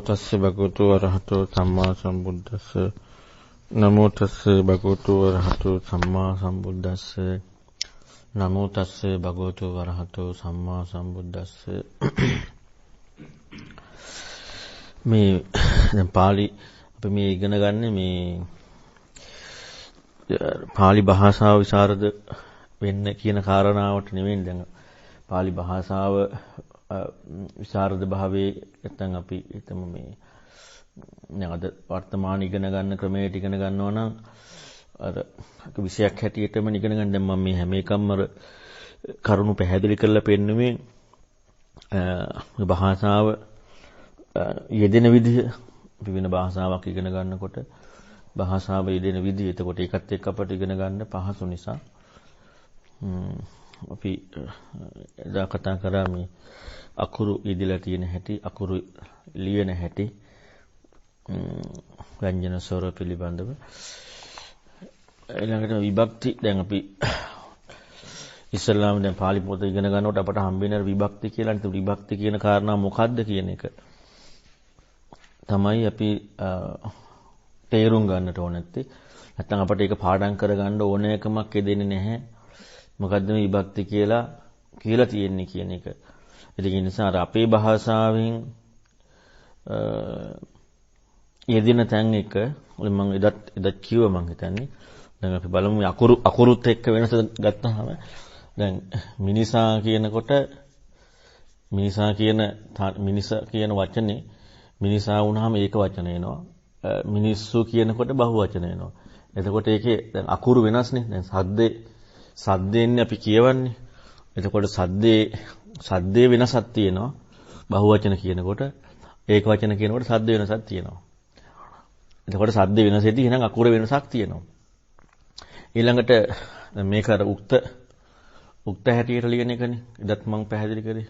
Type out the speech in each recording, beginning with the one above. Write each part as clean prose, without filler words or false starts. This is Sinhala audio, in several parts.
තස්සේ භගවතු වරහතෝ සම්මා සම්බුද්දස්ස නමෝ තස්සේ භගවතු වරහතෝ සම්මා සම්බුද්දස්ස නමෝ තස්සේ භගවතු වරහතෝ සම්මා සම්බුද්දස්ස මේ දැන් පාලි අපි මේ ඉගෙන ගන්න මේ පාලි භාෂාව විසරද වෙන්න කියන කාරණාවට නෙවෙයි දැන් පාලි භාෂාව විසරද භාවයේ නැත්නම් අපි හිතමු මේ දැන් අද වර්තමාන ඉගෙන ගන්න ක්‍රමයට ඉගෙන ගන්නවා නම් අර විෂයක් හැටියටම ඉගෙන ගන්න දැන් මම මේ හැම එකම අර කරුණු පැහැදිලි කරලා පෙන්නුවේ භාෂාව යෙදෙන විදිහ විවිධ භාෂාවක් ඉගෙන ගන්නකොට භාෂාව යෙදෙන විදිහ එතකොට ඒකත් එක්ක අපට ඉගෙන ගන්න පහසු නිසා අපි එදා කතා කරා මේ අකුරු යෙදලා තියෙන හැටි අකුරු ලියන හැටි ව්‍යංජන ස්වර පිළිබඳව ඊළඟට විභක්ති දැන් අපි ඉස්ලාම දැන් පාලි පොත ඉගෙන ගන්නකොට අපට හම්බ වෙන විභක්ති කියලා අනිත් විභක්ති කියන කාරණා මොකක්ද කියන එක තමයි අපි තේරුම් ගන්නට ඕන නැත්තේ නැත්නම් අපට ඒක පාඩම් කරගන්න ඕන එකමක් දෙන්නේ නැහැ මොකද්ද මේ විභක්ති කියලා තියෙන්නේ කියන එක. ඒ නිසා අර අපේ භාෂාවෙන් යෙදෙන තැන් එක මම එදත් කිව්වා මම හිතන්නේ. දැන් අපි බලමු අකුරුත් එක්ක වෙනස ගත්තාම දැන් මිනිසා කියනකොට මිනිසා කියන වචනේ මිනිසා වුණාම ඒක වචන එනවා. මිනිස්සු කියනකොට බහු වචන එනවා. එතකොට ඒකේ දැන් අකුරු වෙනස්නේ. දැන් සද්දෙන්නේ අපි කියවන්නේ. එතකොට සද්දේ වෙනසක් තියෙනවා. බහු වචන කියනකොට ඒක වචන කියනකොට සද්ද වෙනසක් තියෙනවා. එතකොට සද්ද වෙනසෙදී එහෙනම් අකුර වෙනසක් තියෙනවා. ඊළඟට මේක අර උක්ත හැටියට ලියන එකනේ. ඉදත් මම පැහැදිලි කරේ.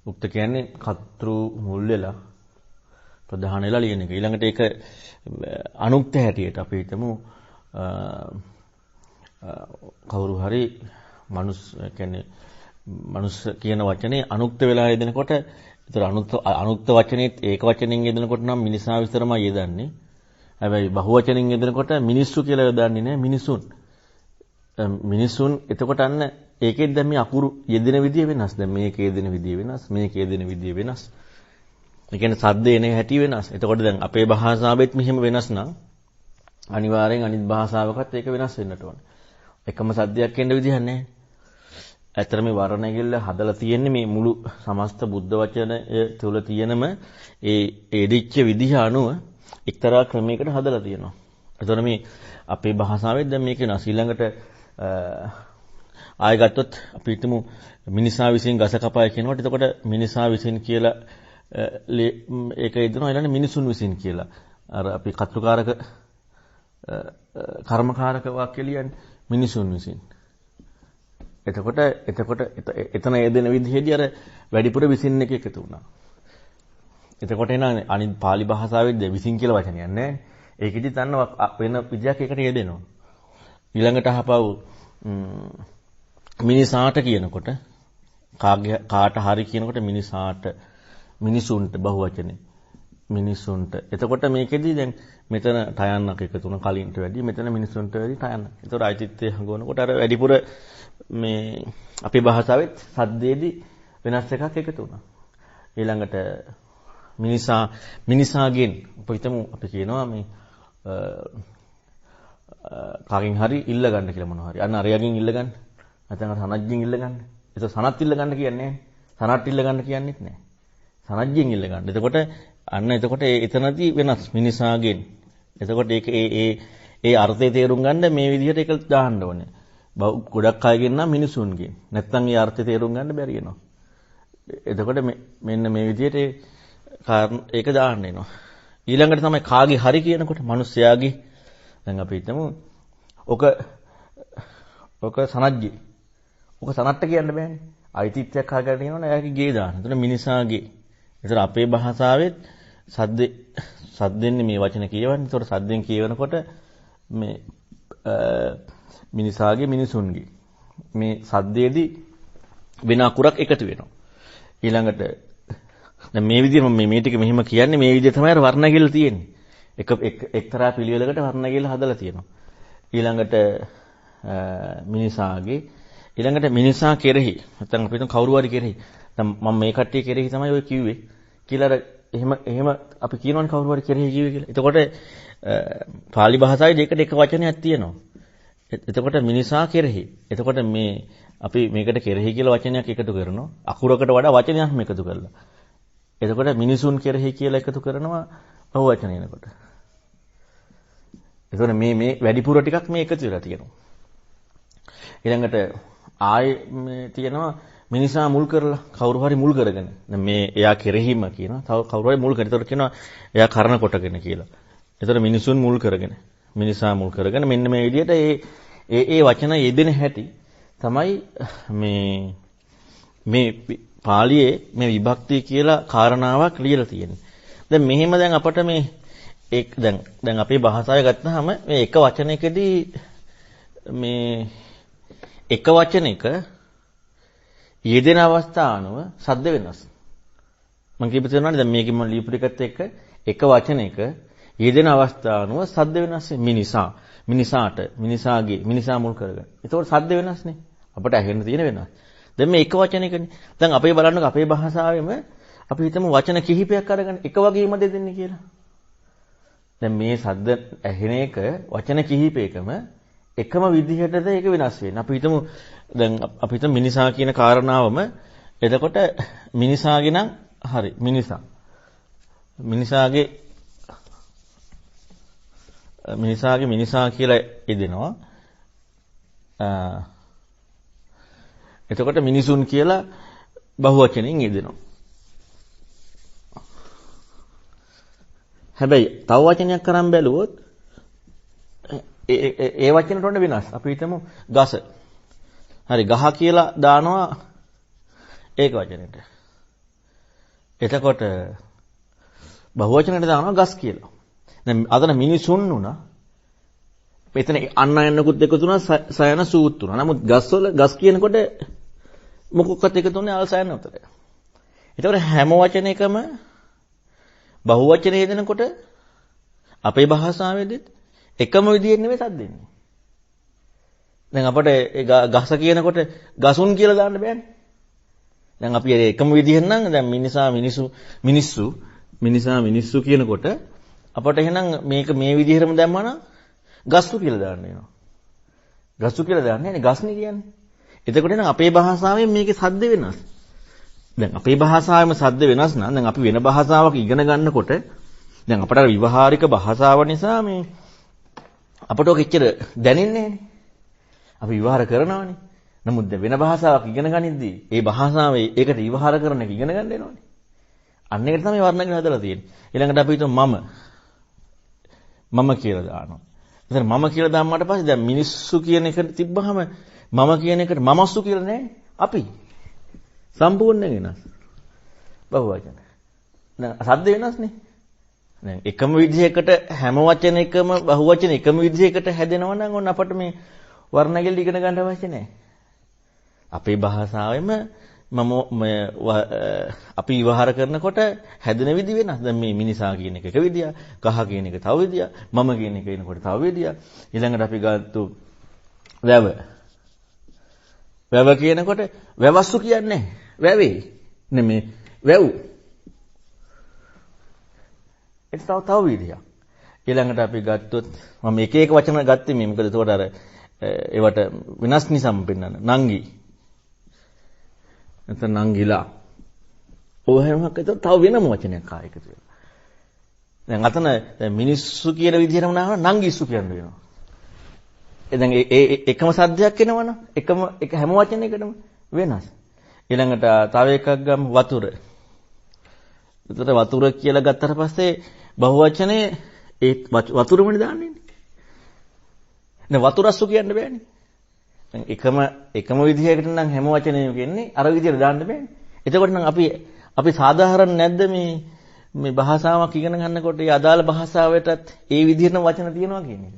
උක්ත කියන්නේ කතෘ මුල් වෙලා ප්‍රධාන වෙලා ලියන එක. ඊළඟට ඒක අනුක්ත හැටියට අපි හිතමු කවුරු හරි මනුස්ස කියන වචනේ අනුක්ත වෙලා යෙදෙනකොට ඒතර අනුක්ත වචනේත් ඒක වචනෙන් යෙදෙනකොට නම් මිනිසා විතරමයි යෙදන්නේ. හැබැයි බහු වචනෙන් යෙදෙනකොට මිනිස්සු කියලා යොදන්නේ නැහැ මිනිසුන්. මිනිසුන් එතකොට අන්න ඒකෙත් දැන් මේ අකුරු යෙදෙන විදිය වෙනස්. දැන් මේකේ යෙදෙන විදිය වෙනස්. මේකේ යෙදෙන විදිය වෙනස්. ඒ කියන්නේ සද්ද එන හැටි වෙනස්. එතකොට දැන් අපේ භාෂාවෙත් මෙහෙම වෙනස් නම් අනිවාර්යෙන් අනිත් භාෂාවකත් ඒක වෙනස් වෙන්නට ඕනේ. එකම සද්දයක් එන්න විදිහක් නැහැ. ඇත්තට මේ වර්ණගිල්ල හදලා තියෙන්නේ මේ මුළු සමස්ත බුද්ධ වචනය තුළ තියෙනම ඒ එදිච්ච විදිහ අනුව එක්තරා ක්‍රමයකට හදලා තියෙනවා. එතකොට මේ අපේ භාෂාවෙත් දැන් මේක වෙනස්. ඊළඟට ආයෙ ගත්තොත් අපි හිතමු මිනිසා විසින් ගස කපයි කියනකොට එතකොට මිනිසා විසින් කියලා ඒක යදනවා ඊළඟට මිනිසුන් විසින් කියලා. අර අපි කර්තෘකාරක කර්මකාරක වාක්‍ය ලියන්නේ මිනිසුන් විසින්. එතකොට එතන යෙදෙන විදිහේදී අර වැඩිපුර විසින් එක එකතු වුණා. එතකොට එන අනිත් පාලි භාෂාවෙත් විසින් කියලා වචනයක් නැහැ. ඒකෙදි තන්න වෙන විදියක් එකට යෙදෙනවා. ඊළඟට අහපව් මිනිසාට කියනකොට කාට හරි කියනකොට මිනිසාට මිනිසුන්ට බහු වචනේ මිනිසුන්ට. එතකොට මේකෙදි දැන් මෙතන ටයන්නක් එකතු වුණා කලින්ට වැඩි මෙතන මිනිසුන්ට වැඩි ටයන්නක්. ඒතකොට අයිතිත්වයේ හංගවනකොට අර වැඩිපුර මේ අපේ භාෂාවෙත් සද්දේදී වෙනස් එකක් එකතු වුණා. ඊළඟට මිනිසාගෙන් අපි කියනවා මේ කාගෙන් හරි ඉල්ල ගන්න කියලා මොනවා හරි. අන්න අරයගෙන් ඉල්ල ගන්න. නැත්නම් සනජ්ජෙන් ඉල්ල ගන්න. ඒක සනත් ඉල්ල ගන්න කියන්නේ නැහැ. සනත් ඉල්ල ගන්න කියන්නේත් නැහැ. සනජ්ජෙන් ඉල්ල ගන්න. එතකොට එතනදී වෙනස් මිනිසාගෙන්. එතකොට ඒක ඒ අර්ථය තේරුම් ගන්න මේ විදිහට ඒක දාන්න ඕනේ. ගොඩක් අයගෙන් නම් මිනිසුන්ගෙන්. නැත්නම් ඒ අර්ථය තේරුම් ගන්න බැරි වෙනවා. එතකොට මෙන්න මේ විදිහට ඒක දාන්න එනවා. ඊළඟට තමයි කාගේ හරි කියනකොට මිනිස්යාගේ දැන් අපි හිතමු ඔක සනජ්ජි. ඔක සනට්ට කියන්න බෑනේ. අයිතිත්වයක් හොයාගෙන ඉන්නවනේ එයාගේ ගේ දාන්න. එතන මිනිසාගේ. ඒතර අපේ භාෂාවෙත් සද්දෙන්නේ මේ වචන කියවන්නේ. ඒතකොට සද්දෙන් කියවනකොට මේ මිනිසාගේ මිනිසුන්ගේ මේ සද්දේදී වෙන අකුරක් එකතු වෙනවා. ඊළඟට දැන් මේ විදිහට මම මේ ටික මෙහෙම කියන්නේ මේ විදිහ තමයි අර වර්ණගිල්ල තියෙන්නේ. එක්තරා පිළිවෙලකට වර්ණගිල්ල හදලා තියෙනවා. ඊළඟට මිනිසාගේ ඊළඟට මිනිසා කෙරෙහි නැත්නම් අපි හිතමු කවුරු හරි කෙරෙහි. දැන් මම මේ කට්ටිය කෙරෙහි තමයි ඔය කිව්වේ කියලා අර එහෙම අපි කියනවනේ කවුරු හරි කෙරෙහි කිව්වේ කියලා. එතකොට පාලි භාෂාවේ දෙකට එක වචනයක් තියෙනවා. එතකොට මිනිසා කෙරෙහි. එතකොට මේ අපි මේකට කෙරෙහි කියලා වචනයක් එකතු කරනවා. අකුරකට වඩා වචනයක්ම එකතු කරලා. එතකොට මිනිසුන් කෙරෙහි කියලා එකතු කරනවා බහුවචන එනකොට. එතකොට මේ වැඩිපුර ටිකක් මේ එකතු වෙලා තියෙනවා. ඊළඟට ආයේ මේ තියෙනවා මිනිසා මුල් කරලා කවුරු හරි මුල් කරගෙන. දැන් මේ එයා කෙරෙහිම කියනවා. තව කවුරු හරි මුල් කරගෙන. එතකොට කියනවා එයා කරන කොටගෙන කියලා. එතකොට මිනිසුන් මුල් කරගෙන. මිනිසා මුල් කරගෙන මෙන්න මේ විදිහට ඒ වචන යෙදෙන හැටි තමයි මේ පාළියේ මේ විභක්ති කියලා කාරණාවක් ලියලා තියෙන්නේ. දැන් මෙහෙම දැන් අපට මේ දැන් අපේ භාෂාවේ ගත්තාම මේ එක වචනයකදී මේ එක වචනයක යෙදෙන අවස්ථා අනුව ශබ්ද වෙනස්. මම කියපු තේරුණානේ දැන් මේකෙම ලියපු ටිකත් එක්ක එක වචනයක යෙදෙන අවස්ථා අනුව ශබ්ද වෙනස්. මිනිසා මිනිසාට මිනිසාගේ මිනිසා මුල් කරගෙන. ඒතකොට ශබ්ද වෙනස්නේ. අපට ඇහෙන්න තියෙන වෙනස්. දැන් මේ එක වචනයකනේ. දැන් අපේ බලන්නකෝ අපේ භාෂාවෙම අපි හිතමු වචන කිහිපයක් අරගෙන එක වගේම දෙන්නේ කියලා. දැන් මේ ශබ්ද ඇහෙන එක වචන කිහිපයකම එකම විදිහටද ඒක වෙනස් වෙන්නේ. අපි හිතමු දැන් අපි හිතමු මිනිසා කියන කාරණාවම එතකොට මිනිසාගේ නම් හරි මිනිසා. මිනිසාගේ මිනිසා කියලා යෙදෙනවා. එතකොට මිනිසුන් කියලා බහුවචනෙන් යෙදෙනවා. හැබැයි තව වචනයක් කරන් බැලුවොත් ඒ වචනට වඩා වෙනස්. අපි හිතමු ගස. හරි ගහ කියලා දානවා ඒක වචනෙට. එතකොට බහුවචනෙට දානවා ගස් කියලා. දැන් අතන මිනිසුන් උනා. එතන අන්න යන්නකුත් එකතු වුණා සයන සූත් වුණා. නමුත් ගස් වල ගස් කියනකොට මොකක්වත් එකතු වුණේ අල් සයන උතරේ. ඒතකොට හැම වචනයකම බහුවචනේ යෙදෙනකොට අපේ භාෂාවේදීත් එකම විදිහෙන් නෙමෙයි සද්දෙන්නේ. දැන් අපිට ගස කියනකොට ගසුන් කියලා දාන්න බෑනේ. දැන් අපි එකම විදිහෙන් නම් දැන් මිනිස්සු කියනකොට අපට එහෙනම් මේක මේ විදිහටම දැම්මම ගස්සු කියලා දාන්න වෙනවා. ගස්සු කියලා දාන්නේ නේ ගස්නේ කියන්නේ. එතකොට නම් අපේ භාෂාවෙන් මේකේ සද්ද වෙනස්. දැන් අපේ භාෂාවෙම සද්ද වෙනස් නම් දැන් අපි වෙන භාෂාවක් ඉගෙන ගන්නකොට දැන් අපට විවහාරික භාෂාව නිසා මේ අපට ඔක එච්චර දැනෙන්නේ නැහැ. අපි විවහාර කරනවානේ. නමුත් වෙන භාෂාවක් ඉගෙන ගනිද්දී ඒ භාෂාවේ ඒකට විවහාර කරන එක ඉගෙන ගන්න වෙනවනේ. අන්න ඒකට තමයි වර්ණගෙන හදලා තියෙන්නේ. ඊළඟට අපි හිතමු මම කියලා දානවා. එතන මම කියලා දාම්මාට පස්සේ දැන් මිනිස්සු කියන එක තිබ්බහම මම කියන එකට මමස්සු කියලා නෑනේ. අපි සම්පූර්ණයෙන් වෙනස්. බහුවචන. දැන් සද්ද වෙනස්නේ. දැන් එකම විදිහකට හැම වචනයකම බහුවචන එකම විදිහකට හැදෙනවා නම් ඔන්න අපට මේ වර්ණගිල්ල ඉගෙන ගන්න අවශ්‍ය නැහැ. අපේ භාෂාවෙම අපි විවහාර කරනකොට හැදෙන විදි වෙනස්. දැන් මේ මිනිසා කියන එක විදිය, කහ කියන එක තව විදිය, මම කියන එක එනකොට තව විදිය. ඊළඟට අපි ගත්තු වැව. වැව කියනකොට වැවස්සු කියන්නේ වැවේ. නෙමෙයි වැව්. ඒක තව විදියක්. ඊළඟට අපි ගත්තොත් මම එක එක වචන ගත්තේ මේ මොකද ඒකට අර ඒවට වෙනස් නිසාම පෙන්නන්න. නංගි. නැත්නම් නංගිලා. ඔය හැමක් ඒක තව වෙනම වචනයක් ආයෙකට වෙනවා. දැන් අතන මිනිස්සු කියන විදිහටම නංගිස්සු කියන්න වෙනවා. දැන් ඒ එකම සද්දයක් එනවනම් එක හැම වචනයකටම වෙනස්. ඊළඟට තව එකක් ගමු වතුර. එතකොට වතුර කියලා ගත්තට පස්සේ බහුවචනේ ඒ වතුරමනේ දාන්නේ. නේ වතුරස්සු කියන්න බෑනේ. දැන් එකම විදිහකට නම් හැම වචනයම කියන්නේ අර විදිහට දාන්න බෑනේ. එතකොට නම් අපි සාධාරණ නැද්ද මේ භාෂාවක් ඉගෙන ගන්නකොට ඒ අදාළ භාෂාවටත් ඒ විදිහටම වචන තියෙනවා කියන එක.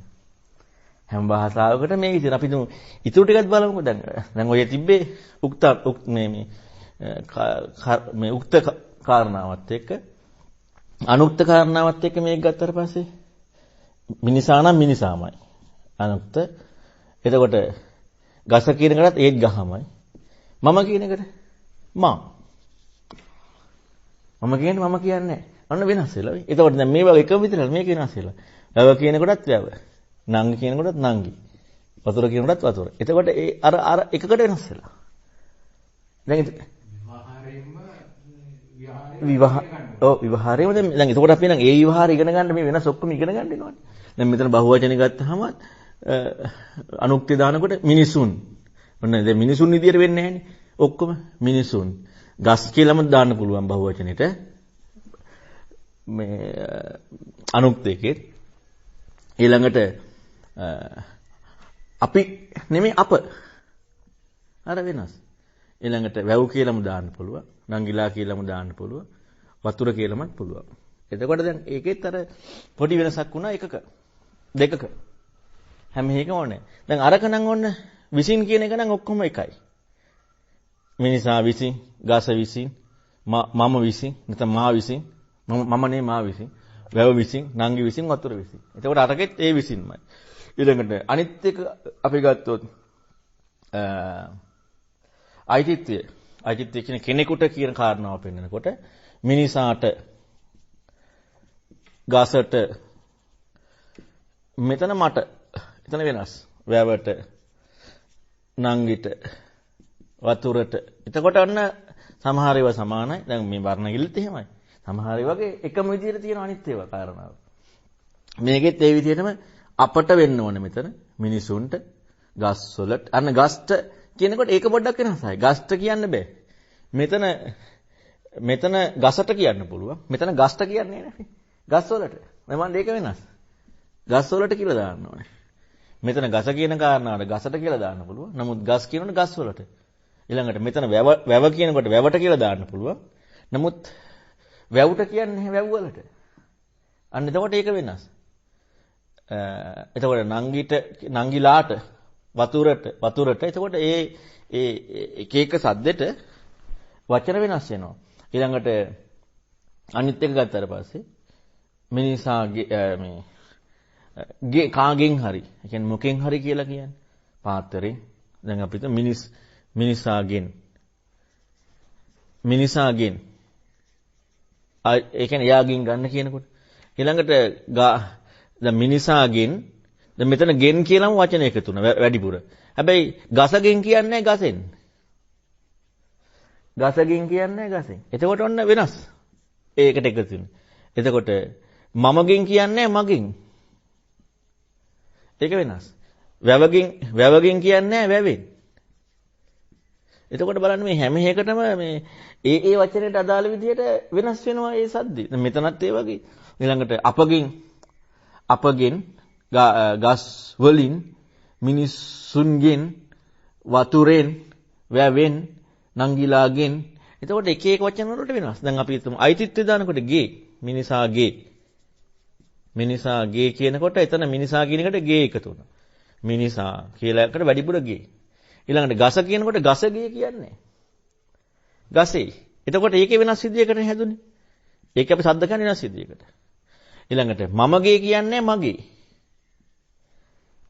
හැම භාෂාවකට මේ විදිහට අපි දුමු. ඊටු ටිකක් බලමුකෝ දැන් ඔය තිබ්බේ උක්ත කාරණාවත් එක්ක අනුක්ත කාරණාවත් එක්ක මේක ගත්තට පස්සේ මිනිසා නම් මිනිසාමයි. අනුක්ත. එතකොට ගස කියන එකටත් ඒත් ගහමයි. මම කියන එකට මම. මම කියන්නේ මම කියන්නේ නැහැ. අන්න වෙනස් වෙලා. එතකොට දැන් මේ වගේ එකම විතරයි මේක වෙනස් වෙලා. වැව කියන කොටත් වැව. නංගි කියන කොටත් නංගි. වතුර කියන කොටත් වතුර. එතකොට ඒ අර එකකට වෙනස් වෙලා. දැන් විවහාරයම දැන් එතකොට අපි නම් ඒ විවහාරය ඉගෙන ගන්න මේ වෙනස් ඔක්කොම ඉගෙන ගන්න වෙනවනේ. දැන් මෙතන බහුවචන ගත්තාම අනුක්තිය දානකොට මිනිසුන්. ඔන්න දැන් මිනිසුන් විදියට වෙන්නේ නැහැනේ. ඔක්කොම මිනිසුන්. ගස් කියලාම දාන්න පුළුවන් බහුවචනෙට. මේ අනුක්තයකේ ඊළඟට අපි නෙමෙයි අප. අර වෙනස්. ඊළඟට වැව් කියලාම දාන්න පුළුවන්. නංගිලා කියලාම දාන්න පුළුවන්. වතුර කියලාමත් පුළුවන්. එතකොට දැන් ඒකෙත් අර පොඩි වෙනසක් වුණා එකක. දෙකක. හැම එකම ඕනේ. දැන් අරක නම් ඔන්න විසින් කියන එක නම් ඔක්කොම එකයි. මිනිසා විසින්, ගස විසින්, මම විසින්, නැත්නම් මා විසින්, මම නේ මා විසින්, වැව විසින්, නංගි විසින්, වතුර විසින්. එතකොට අරකෙත් ඒ විසින්මයි. ඊළඟට අනිත් එක අපි ගත්තොත් අයිතිත්වය කියන කෙනෙකුට කියන කාරණාව පෙන්නකොට මිනිසාට ගසට මෙතන මට එතන වෙනස් වැවට නංගිට වතුරට එතකොට අන්න සමහර ඒවා සමානයි දැන් මේ වර්ණගිල්ලත් එහෙමයි සමහර ඒවා වගේ එකම විදිහට තියෙන අනිත් ඒවා කාරණාව මේකෙත් ඒ විදිහටම අපට වෙන්න ඕනේ මෙතන මිනිසුන්ට ගස් වලට අන්න ගස්ට කියනකොට ඒක පොඩ්ඩක් වෙනසයි. ගස්ට කියන්න බෑ. මෙතන ගසට කියන්න පුළුවන්. මෙතන ගස්ට කියන්නේ නැහැ. ගස් වලට. මම ඒක වෙනස්. ගස් වලට කියලා දාන්න ඕනේ. මෙතන ගස කියන කාරණාවට ගසට කියලා දාන්න පුළුවන්. නමුත් ගස් කියනකොට ගස් වලට. ඊළඟට මෙතන වැව කියනකොට වැවට කියලා දාන්න පුළුවන්. නමුත් වැවුට කියන්නේ වැව් වලට. අන්න එතකොට ඒක වෙනස්. එතකොට නංගිලාට වතුරට එතකොට ඒ එක එක සද්දෙට වචන වෙනස් වෙනවා. ඊළඟට අනිත් එක ගත්තාට පස්සේ මිනිසාගේ මේ කාගෙන් හරි, ඒ කියන්නේ මොකෙන් හරි කියලා කියන්නේ. පාත්‍රයෙන් දැන් අපිට මිනිසාගෙන් ඒ කියන්නේ යාගෙන් ගන්න කියනකොට ඊළඟට දැන් මිනිසාගෙන් දැන් මෙතන ගෙන් කියලාම වචන එකතු වෙනවා වැඩිපුර. හැබැයි ගසගෙන් කියන්නේ ගසෙන්. ගසගෙන් කියන්නේ ගසෙන්. එතකොට ඔන්න වෙනස්. ඒකට එකතු වෙනවා. එතකොට මමගෙන් කියන්නේ මගෙන්. ඒක වෙනස්. වැවගෙන් කියන්නේ වැවෙන්. එතකොට බලන්න මේ හැම එකටම මේ ඒ වචනයට අදාළ විදිහට වෙනස් වෙනවා ඒ සද්දේ. දැන් මෙතනත් ඒ වගේ. ඊළඟට අපගෙන් ගස් වලින් මිනිසුන්ගෙන් වතුරෙන් වැවෙන් නංගිලාගෙන් එතකොට එක එක වචන වලට වෙනස්. දැන් අපි හිතමු අයිතිත්වය දානකොට ගේ මිනිසාගේ කියනකොට එතන මිනිසා කියන එකට ගේ එකතු වෙනවා. මිනිසා කියලා එකට වැඩිපුර ගේ. ඊළඟට ගස කියනකොට ගසගේ කියන්නේ. ගසේ. එතකොට ඒකේ වෙනස් විදියකට හැදුනේ. ඒක අපි සද්ද ගන්න වෙනස් විදියකට. ඊළඟට මමගේ කියන්නේ මගේ.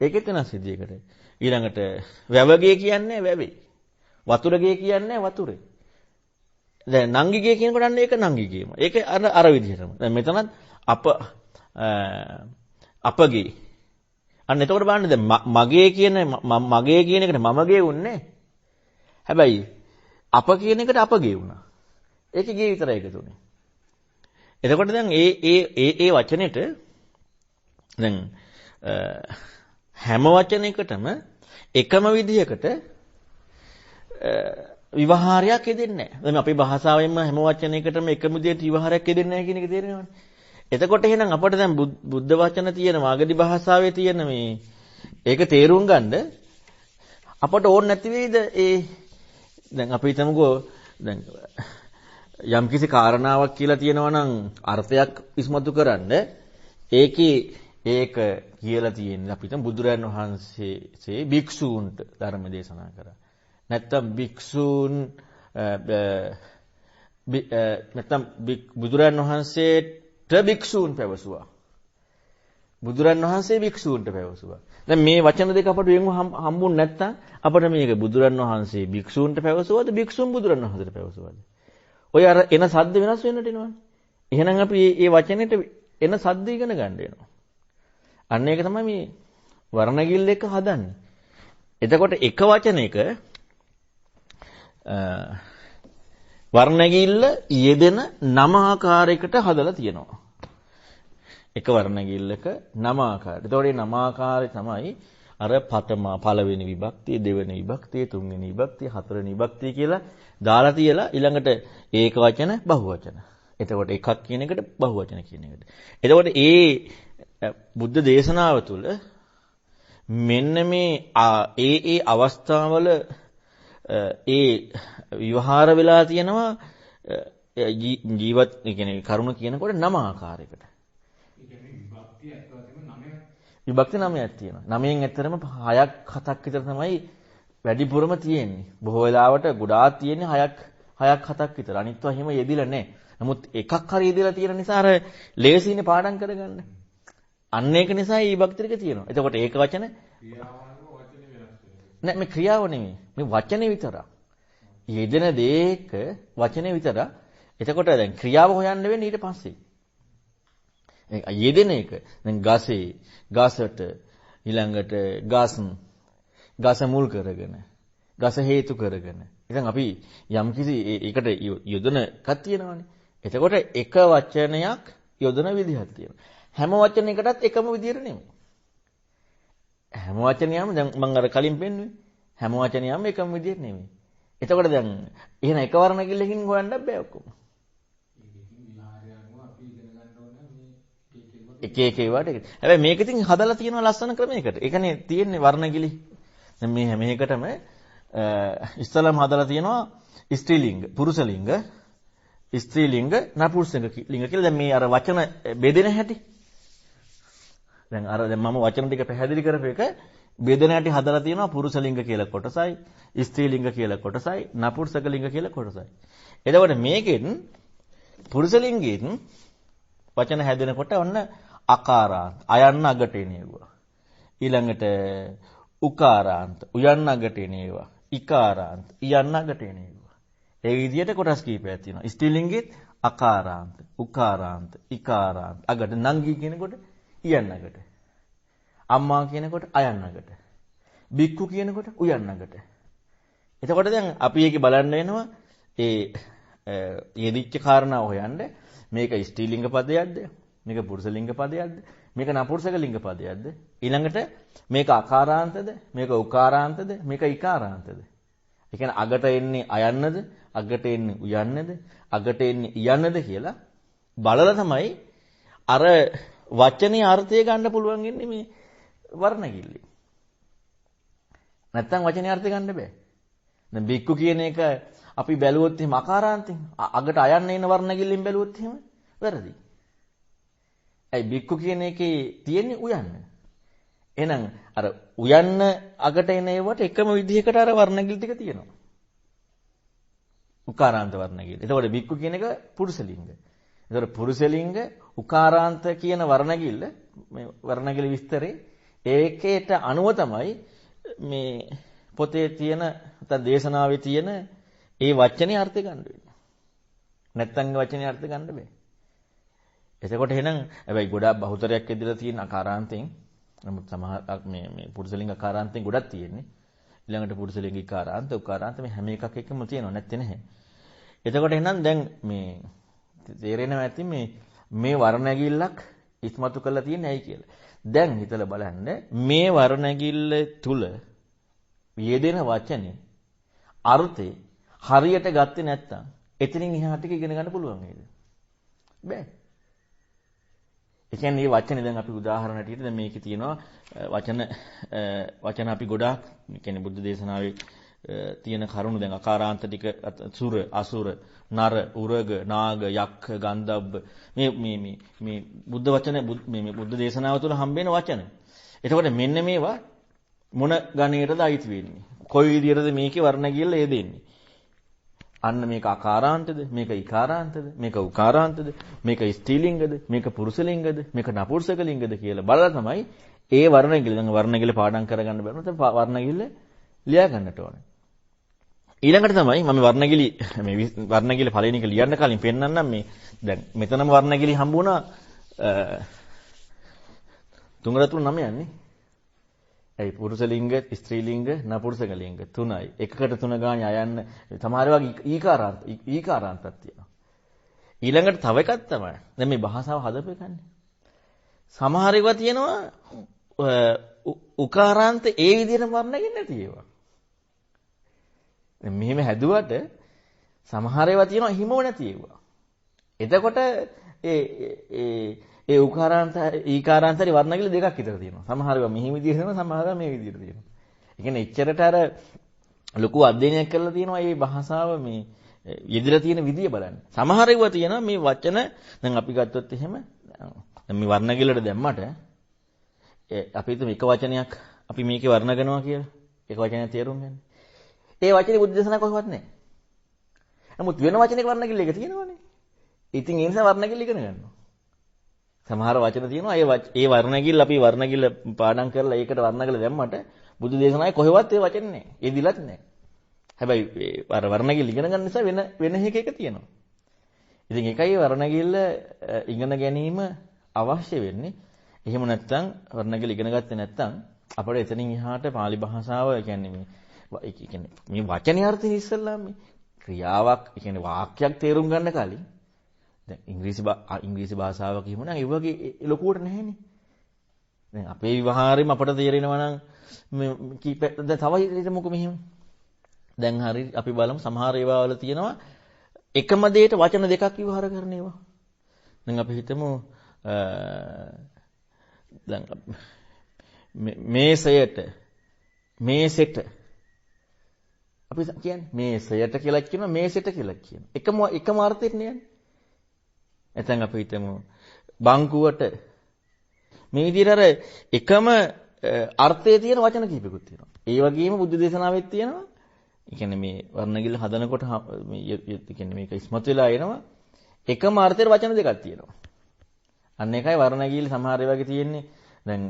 ඒකෙත් වෙනස් විදියකට. ඊළඟට වැවගේ කියන්නේ වැවේ. වතුරගේ කියන්නේ වතුරේ. දැන් නංගිගේ කියනකොට අන්න ඒක නංගිගේම. ඒක අර විදිහටම. දැන් මෙතනත් අපගේ. අන්න එතකොට බලන්න දැන් මගේ කියන එකට මමගේ වුන්නේ. හැබැයි අප කියන එකට අපගේ වුණා. ඒකේ ගේ විතරයි එකතු වුනේ. එතකොට දැන් ඒ වචනෙට දැන් හැම වචනයකටම එකම විදිහකට විවහාරයක් යෙදෙන්නේ නැහැ. දැන් අපේ භාෂාවෙන්ම හැම වචනයකටම එකම විදිහට විවහාරයක් යෙදෙන්නේ නැහැ කියන එක තේරෙනවනේ. එතකොට එහෙනම් අපිට දැන් බුද්ධ වචන තියෙන මාගදී භාෂාවේ තියෙන මේ ඒක තේරුම් ගන්න අපට ඕන නැති වෙයිද දැන් අපි හිතමුකෝ දැන් යම්කිසි කාරණාවක් කියලා තියෙනවා නම් අර්ථයක් ඉස්මතු කරන්න ඒකේ ඒක කියලා තියෙන්නේ අපි හිතමු බුදුරයන් වහන්සේ භික්ෂූන්ට ධර්ම දේශනා කරා. නැත්තම් නැත්නම් බුදුරන් වහන්සේට භික්ෂූන් පැවසුවා. බුදුරන් වහන්සේ භික්ෂූන්ට පැවසුවා. දැන් මේ වචන දෙක අපට වෙනව හම්බුනේ නැත්නම් අපිට මේක බුදුරන් වහන්සේ භික්ෂූන්ට පැවසුවද භික්ෂූන් බුදුරන් වහන්සේට පැවසුවද? ඔය අර එන සද්ද වෙනස් වෙන්නට එනවනේ. එහෙනම් අපි මේ වචනෙට එන සද්ද ඉගෙන ගන්න වෙනවා. අන්න ඒක තමයි මේ වර්ණගිල්ල එක හදන්නේ. එතකොට එක වචනයක වර්ණගිල්ල යෙදෙන නම ආකාරයකට හදලා තියෙනවා. එක වර්ණගිල්ලක නම ආකාරය. එතකොට මේ නම ආකාරය තමයි අර පළවෙනි විභක්තිය, දෙවෙනි විභක්තිය, තුන්වෙනි විභක්තිය, හතරවෙනි විභක්තිය කියලා දාලා තියලා ඊළඟට ඒක වචන බහුවචන. එතකොට එකක් කියන එකට බහුවචන කියන එකට. එතකොට ඒ බුද්ධ දේශනාව තුළ මෙන්න මේ ඒ අවස්ථාවල ඒ විවහාර වෙලා තියෙනවා ජීවත් කියන්නේ කරුණ කියනකොට නම ආකාරයකට. විභක්ති 9ක් තියෙනවා. 9න් ඇත්තරම 6ක් 7ක් විතර තමයි වැඩිපුරම තියෙන්නේ. බොහෝ වෙලාවට ගොඩාක් තියෙන්නේ 6ක් 7ක් විතර. අනිත්වා හිම යෙදිලා නැහැ. නමුත් එකක් හරි යෙදිලා තියෙන නිසා අර ලේසියිනේ පාඩම් කරගන්න. අන්න ඒක නිසා මේ විභක්ති ටික තියෙනවා. එතකොට ඒක වචන නෑ මේ ක්‍රියාව නෙමෙයි. මේ වචනේ විතරක්. යෙදෙන දේක වචනේ විතරක්. එතකොට දැන් ක්‍රියාව හොයන්න වෙන්නේ ඊට පස්සේ. යෙදෙන එක. දැන් ගසේ, ගසට, ඊළඟට ගස මුල් කරගෙන, ගස හේතු කරගෙන. ඉතින් අපි යම්කිසි ඒකට යොදන එකක් තියෙනවානේ. එතකොට එක වචනයක් යොදන විදිහක් තියෙනවා. හැම වචනයකටත් එකම විදිහට නෙමෙයි. හැම වචනයක්ම දැන් මම අර කලින් පෙන්නුවේ. හැම වචනයක්ම එකම විදිහට නෙමෙයි. එතකොට දැන් එහෙනම් එක වර්ණගිල්ලකින් හොයන්න බෑ ඔක්කොම. එක ඒවාට. හැබැයි මේක ඉතින් හදලා තියෙනවා ලස්සන ක්‍රමයකට. ඒ කියන්නේ තියෙන්නේ වර්ණගිලි. දැන් මේ හැම එකටම ඉස්සලම හදලා තියෙනවා ස්ත්‍රීලිංග, පුරුෂලිංග, ස්ත්‍රීලිංග, නපුංසක ලිංග කියලා. දැන් මේ අර වචන බෙදෙන හැටි. දැන් මම වචන ටික පැහැදිලි කරපු එක බෙදෙන හැටි හදලා තියෙනවා පුරුෂලිංග කියලා කොටසයි, ස්ත්‍රීලිංග කියලා කොටසයි, නපුංසක ලිංග කියලා කොටසයි. එතකොට මේකෙන් පුරුෂලිංගයෙන් වචන හැදෙනකොට ඔන්න අකාරාන්ත අයන්න අගට එනේවා. ඊළඟට උකාරාන්ත උයන්න අගට එනේවා. ඉකාරාන්ත ඉයන්න අගට එනේවා. ඒ විදිහට කොටස් කීපයක් තියෙනවා. ස්ත්‍රීලිංගෙත් අකාරාන්ත, උකාරාන්ත, ඉකාරාන්ත අගට නංගි කියනකොට ඉයන්න අගට. අම්මා කියනකොට අයන්න අගට. බික්කු කියනකොට උයන්න අගට. එතකොට දැන් අපි ඒකේ බලන්න වෙනවා ඒ යෙදිච්ච කාරණා හොයන්න මේක ස්ත්‍රීලිංග පදයක්ද? මේක පුරුෂලිංග පදයක්ද? මේක නපුංසකලිංග පදයක්ද? ඊළඟට මේක අකාරාන්තද? මේක උකාරාන්තද? මේක ඉකාරාන්තද? ඒ කියන්නේ අගට එන්නේ අයන්නද? අගට එන්නේ උයන්නද? අගට එන්නේ ඉයන්නද කියලා බලලා තමයි අර වචනේ අර්ථය ගන්න පුළුවන් ඉන්නේ මේ වර්ණගිල්ලේ. නැත්තම් වචනේ අර්ථය ගන්න බෑ. දැන් බික්කු කියන එක අපි බැලුවොත් එහෙම අකාරාන්තෙන් අගට අයන්න එන වර්ණගිල්ලෙන් බැලුවොත් එහෙම වැරදි. ඇයි බික්කු කියන එකේ තියෙන්නේ උයන්න. එහෙනම් අර උයන්න අගට එන ඒවට එකම විදිහකට අර වර්ණගිල් ටික තියෙනවා. උකාරාන්ත වර්ණගිල්. එතකොට බික්කු කියන එක පුරුෂලිංග. එතකොට පුරුෂලිංග උකාරාන්ත කියන වර්ණගිල්ල මේ වර්ණගිල විස්තරේ ඒකේට අනුව තමයි මේ පොතේ තියෙන නැත්නම් දේශනාවේ තියෙන ඒ වචනේ අර්ථය ගන්න වෙන්නේ. නැත්තම් වචනේ අර්ථය ගන්න බෑ. එතකොට එහෙනම් හැබැයි ගොඩාක් බහුතරයක් ඇදලා තියෙන අකාරාන්තයෙන් නමුත් සමහර මේ පුරුෂලිංග අකාරාන්තයෙන් ගොඩක් තියෙන්නේ. ඊළඟට පුරුෂලිංග ඉකාරාන්ත උකාරාන්ත මේ හැම එකක් එකම තියෙනවා නැත්තේ නැහැ. එතකොට එහෙනම් දැන් මේ තේරෙනවා ඇති මේ වර්ණගිල්ලක් ඉස්මතු කරලා තියෙන්නේ ඇයි කියලා. දැන් හිතලා බලන්න මේ වර්ණගිල්ල තුල යෙදෙන වචනේ අර්ථේ හරියට ගත්තේ නැත්නම් එතනින් එහාට ඉගෙන ගන්න පුළුවන් නේද? බෑ. ඒ කියන්නේ මේ වචනේ දැන් අපි උදාහරණ හැටියට දැන් මේකේ තියෙනවා වචන අපි ගොඩාක් කියන්නේ බුද්ධ දේශනාවේ තියෙන කරුණු දැන් අකාරාන්ත ටික සුර අසුර නර උරග නාග යක්ඛ ගන්ධබ්බ මේ බුද්ධ වචන මේ බුද්ධ දේශනාව තුළ හම්බෙන වචන. එතකොට මෙන්න මේවා මොන ගණයටද අයිති වෙන්නේ? කොයි විදියටද මේකේ වර්ණ කියලා යෙදෙන්නේ? අන්න මේක අකාරාන්තද, මේක ඉකාරාන්තද, මේක උකාරාන්තද, මේක ස්ත්‍රීලිංගද, මේක පුරුෂලිංගද, මේක නපුංසකලිංගද කියලා බලලා තමයි ඒ වර්ණගිල දැන් වර්ණගිල පාඩම් කරගන්න බැරි නම් වර්ණගිල ලියා ගන්නට ඕනේ. ඊළඟට තමයි මම වර්ණගිල පළවෙනි එක ලියන්න කලින් පෙන්නන්නම් මේ දැන් මෙතනම වර්ණගිලි හම්බ වුණා 3 යන්නේ. ඒ පුරුෂ ලිංග, ස්ත්‍රී ලිංග, නපුංසක ලිංග 3යි. එකකට 3 ගානේ අයන්න සමහර වගේ ඊකාරාන්තයක් තියෙනවා. ඊළඟට තව එකක් තමයි. දැන් මේ භාෂාව හදපු එකන්නේ. සමහර ඒවා තියෙනවා උකාරාන්ත ඒ විදිහටම වර්ණගෙන නැති ඒවා. දැන් මෙහෙම හැදුවට සමහර ඒවා තියෙනවා හිමව නැති ඒවා. එතකොට ඒ උකාරාන්ත ඊකාරාන්තරි වර්ණගිල දෙකක් විතර තියෙනවා. සමහර ඒවා මෙහි විදිහට තියෙනවා, සමහර ඒවා මේ විදිහට තියෙනවා. ඒ කියන්නේ එච්චරට අර ලොකු අධ්‍යයනයක් කරලා තියෙනවා මේ භාෂාව මේ යෙදලා තියෙන විදිය බලන්න. සමහර ඒවා තියෙනවා මේ වචන දැන් අපි ගත්තොත් එහෙම දැන් මේ වර්ණගිලට දැම්මට අපි හිතමු එක වචනයක් අපි මේකේ වර්ණ කරනවා කියලා. එක වචනයක් තේරුම් ගන්න. ඒ වචනේ බුද්ධ දේශනා කොහෙවත් නැහැ. නමුත් වෙන වචනයක වර්ණගිල්ල එක තියෙනවනේ. ඉතින් ඒ නිසා වර්ණගිල්ල ඉගෙන ගන්නවා. සමහර වචන තියෙනවා ඒ වර්ණගිල්ල අපි වර්ණගිල්ල පාඩම් කරලා ඒකට වර්ණගිල්ල දැම්මට බුදු දේශනාවේ කොහෙවත් ඒ වචනේ නැහැ. ඒ දිලත් නැහැ. හැබැයි අර වර්ණගිල්ල ඉගෙන ගන්න නිසා වෙන එක තියෙනවා. ඉතින් ඒකයි වර්ණගිල්ල ඉගෙන ගැනීම අවශ්‍ය වෙන්නේ. එහෙම නැත්නම් වර්ණගිල්ල ඉගෙන ගත්තේ නැත්නම් අපිට එතනින් එහාට pāli භාෂාව කියන්නේ මේ වචනේ අර්ථය ඉස්සෙල්ලාම මේ ක්‍රියාවක් කියන්නේ වාක්‍යයක් තේරුම් ගන්න කලින් දැන් ඉංග්‍රීසි භාෂාව කියමු නම් ඒ වගේ ලොකුවට නැහැනේ. දැන් අපේ විවහාරෙම අපට තේරෙනවා නම් මේ කීප දැන් තව හිතමුකෝ මෙහෙම. දැන් හරි අපි බලමු සමහර ඒවා වල තියෙනවා එකම දෙයට වචන දෙකක් විවහාර කරන ඒවා. දැන් අපි හිතමු දැන් මේසයට මේසෙට අපි කියන්නේ මේසයට කියලා කියනවා මේසෙට කියලා කියනවා. එකම අර්ථයක් නෑනේ. නැත්නම් අපි හිතමු බංකුවට මේ විදිහට අර එකම අර්ථයේ තියෙන වචන කීපෙකුත් තියෙනවා. ඒ වගේම බුද්ධ දේශනාවෙත් තියෙනවා. ඒ කියන්නේ මේ වර්ණගිල්ල හදනකොට කියන්නේ මේක ඉස්මතු වෙලා එනවා. එකම අර්ථයේ වචන දෙකක් තියෙනවා. අන්න ඒකයි වර්ණගිල්ල සමහර වගේ තියෙන්නේ. දැන්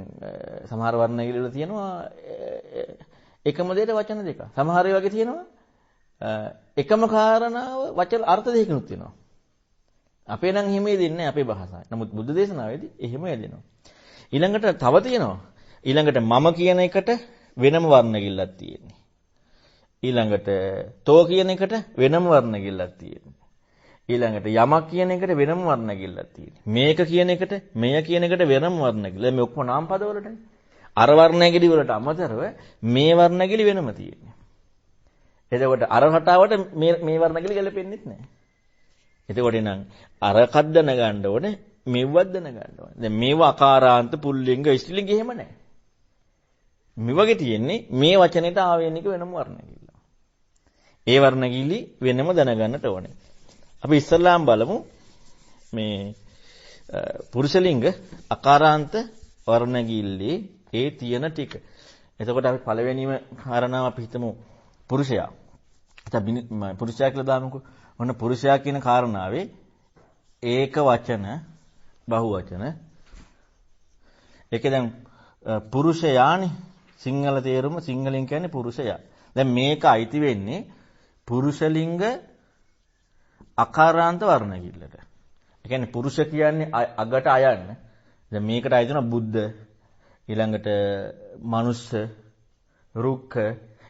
සමහර වර්ණගිල්ල වල තියෙනවා එකම දෙයට වචන දෙක. සමහර වගේ තියෙනවා එකම කාරණාව වචන අර්ථ දෙකකිනුත් තියෙනවා. අපේ නම් එහෙම දෙන්නේ අපේ භාෂාවේ. නමුත් බුද්ධ දේශනාවේදී එහෙම යදෙනවා. ඊළඟට තව තියෙනවා. ඊළඟට මම කියන එකට වෙනම වර්ණගිල්ලක් තියෙන්නේ. ඊළඟට තෝ කියන එකට වෙනම වර්ණගිල්ලක් තියෙන්නේ. ඊළඟට යමක් කියන එකට වෙනම වර්ණගිල්ලක් තියෙන්නේ. මේක කියන එකට මෙය කියන එකට වෙනම වර්ණගිල්ල. මේ ඔක්කොම නාම පද වලටනේ. අර වර්ණගිලි වලට අමතරව මේ වර්ණගිලි වෙනම තියෙන්නේ. එතකොට අර රටාවට මේ වර්ණගිලි ගැලපෙන්නේ නැහැ. එතකොට නම් අරකත් දැනගන්න ඕනේ මෙව්වත් දැනගන්න ඕනේ. දැන් මේව අකාරාන්ත පුල්ලිංග ස්ත්‍රීලිංග එහෙම නැහැ. මේ වගේ තියෙන්නේ මේ වචනෙට ආවේනික වෙනම වර්ණගිල්ල. ඒ වර්ණගිලි වෙනම දැනගන්නට ඕනේ. අපි ඉස්සල්ලාම බලමු මේ පුරුෂලිංග අකාරාන්ත වර්ණගිල්ලේ ඒ තියෙන ටික. එතකොට අපි පළවෙනිම කාරණාව අපි හිතමු පුරුෂයා. පුරුෂයා කියලා දාමුකෝ. ඔන්න පුරුෂයා කියන කාරණාවේ ඒක වචන බහු වචන. ඒකේ දැන් පුරුෂයානේ සිංහල තේරුම සිංහලෙන් කියන්නේ පුරුෂයා. දැන් මේක අයිති වෙන්නේ පුරුෂලිංග අකාරාන්ත වර්ණගිල්ලට. ඒ කියන්නේ පුරුෂ කියන්නේ අගට අයන්න. දැන් මේකට අයිති වෙනවා බුද්ධ ඊළඟට මනුෂ්‍ය රුක්ක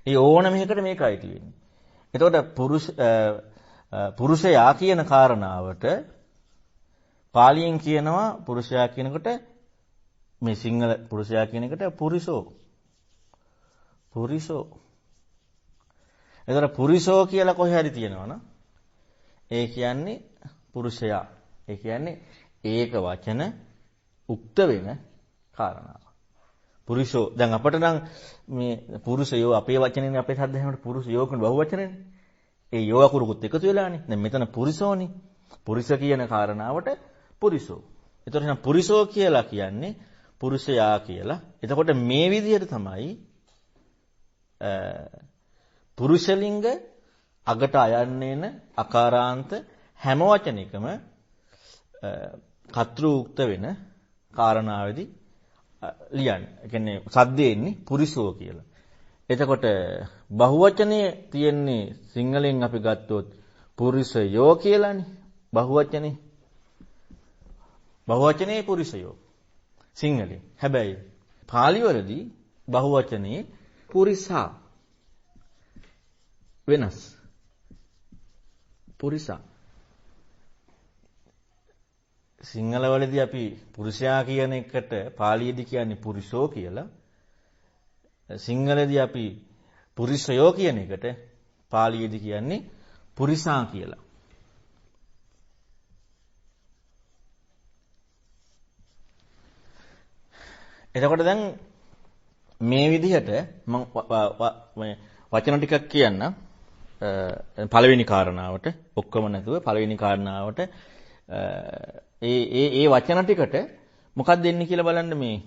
ඒ ඕනම එකකට මේක අයිති වෙන්නේ. එතකොට පුරුෂයා කියන කාරණාවට පාලියෙන් කියනවා පුරුෂයා කියනකොට මේ සිංහල පුරුෂයා කියන එකට පුරිසෝ. එතකොට පුරිසෝ කියලා කොහේ හරි තියෙනවනම් ඒ කියන්නේ පුරුෂයා. ඒ කියන්නේ ඒක වචන උක්ත වෙන කාරණාව. පුරුෂෝ දැන් අපිට නම් මේ පුරුෂයෝ අපේ වචනේනේ අපේ සද්දහැමකට පුරුෂයෝ කියන බහුව වචනේනේ. ඒ යෝ අකුරුකුත් එකතු වෙලානේ. දැන් මෙතන පුරිසෝනේ. පුරිස කියන කාරණාවට පුරිසෝ. එතකොට නම් පුරිසෝ කියලා කියන්නේ පුරුෂයා කියලා. එතකොට මේ විදිහට තමයි පුරුෂලිංග අගට අයන්නේ න අකාරාන්ත හැම වචනයකම කතෘ උක්ත වෙන කාරණාවේදී ලියන්න. ඒ කියන්නේ සද්දේ එන්නේ පුරිසෝ කියලා. එතකොට බහුවචනයේ තියෙන්නේ සිංහලෙන් අපි ගත්තොත් පුරිසයෝ කියලානේ. බහුවචනේ පුරිසයෝ සිංහලෙන්. හැබැයි පාලි වලදී බහුවචනේ පුරිසා වෙනස්. පුරිසා සිංහල වලදී අපි පුරුෂයා කියන එකට පාලියේදී කියන්නේ පුරිසෝ කියලා. සිංහලදී අපි පුරිසයෝ කියන එකට පාලියේදී කියන්නේ පුරිසා කියලා. එතකොට දැන් මේ විදිහට මම වචන ටිකක් කියන්න පළවෙනි කාරණාවට ඔක්කොම නැතුව පළවෙනි කාරණාවට ඒ වචන ටිකට මොකක්ද දෙන්නේ කියලා බලන්න මේ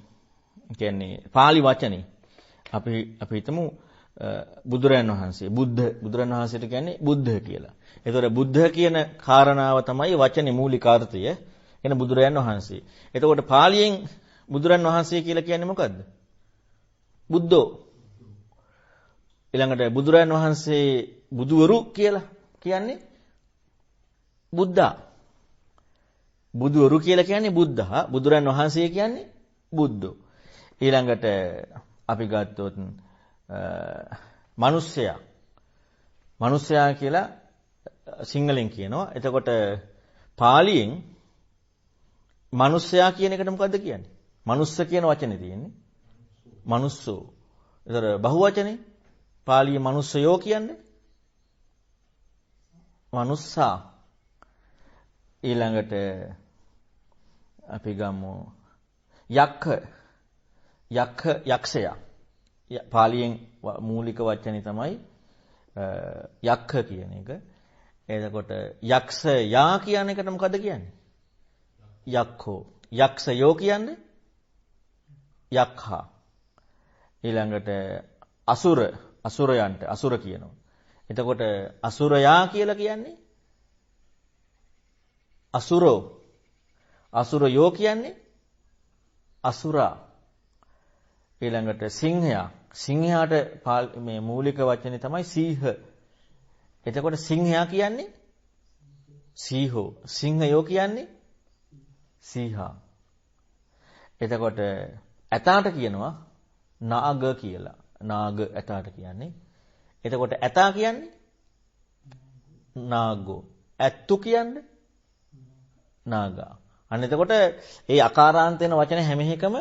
කියන්නේ පාලි වචනේ අපි හිතමු බුදුරයන් වහන්සේ බුදුරයන් වහන්සේට කියන්නේ බුද්ධ කියලා. ඒතකොට බුද්ධ කියන කාරණාව තමයි වචනේ මූලික අර්ථය. එන බුදුරයන් වහන්සේ. එතකොට පාලියෙන් බුදුරන් වහන්සේ කියලා කියන්නේ මොකද්ද? බුද්ධෝ. ඊළඟට බුදුරන් වහන්සේ බුදුවරු කියලා කියන්නේ බුද්ධා. බුදුවරු කියලා කියන්නේ බුද්ධහා. බුදුරන් වහන්සේ කියන්නේ බුද්ධෝ. ඊළඟට අපි ගත්තොත් මිනිස්සයා. මිනිස්සයා කියලා සිංහලෙන් කියනවා. එතකොට පාලියෙන් මිනිස්සයා කියන එකට මොකද්ද කියන්නේ? මනුස්ස කියන වචනේ තියෙන්නේ. මනුස්සෝ. ඒතර බහුවචනේ පාලියේ මනුස්සයෝ කියන්නේ මනුස්සා. ඊළඟට අපි ගමු යක්ෂයා. පාලියෙන් මූලික වචනේ තමයි යක්ඛ කියන එක. එතකොට යක්ෂයා කියන එකට මොකද කියන්නේ? යක්ඛෝ. යක්ෂයෝ කියන්නේ යක්ඛා. ඊළඟට අසුරයන්ට අසුර කියනවා. එතකොට අසුරයා කියලා කියන්නේ අසුරෝ. අසුරයෝ කියන්නේ අසුරා. ඊළඟට සිංහයා. සිංහයාට මේ මූලික වචනේ තමයි සීහ. එතකොට සිංහයා කියන්නේ සීහෝ. සිංහයෝ කියන්නේ සීහා. එතකොට ඇතාට කියනවා නාග කියලා. නාග ඇතාට කියන්නේ. එතකොට ඇතා කියන්නේ නාගෝ. ඇත්තු කියන්නේ නාගා. අන්න එතකොට ඒ අකාරාන්ත වෙන වචන හැම එකම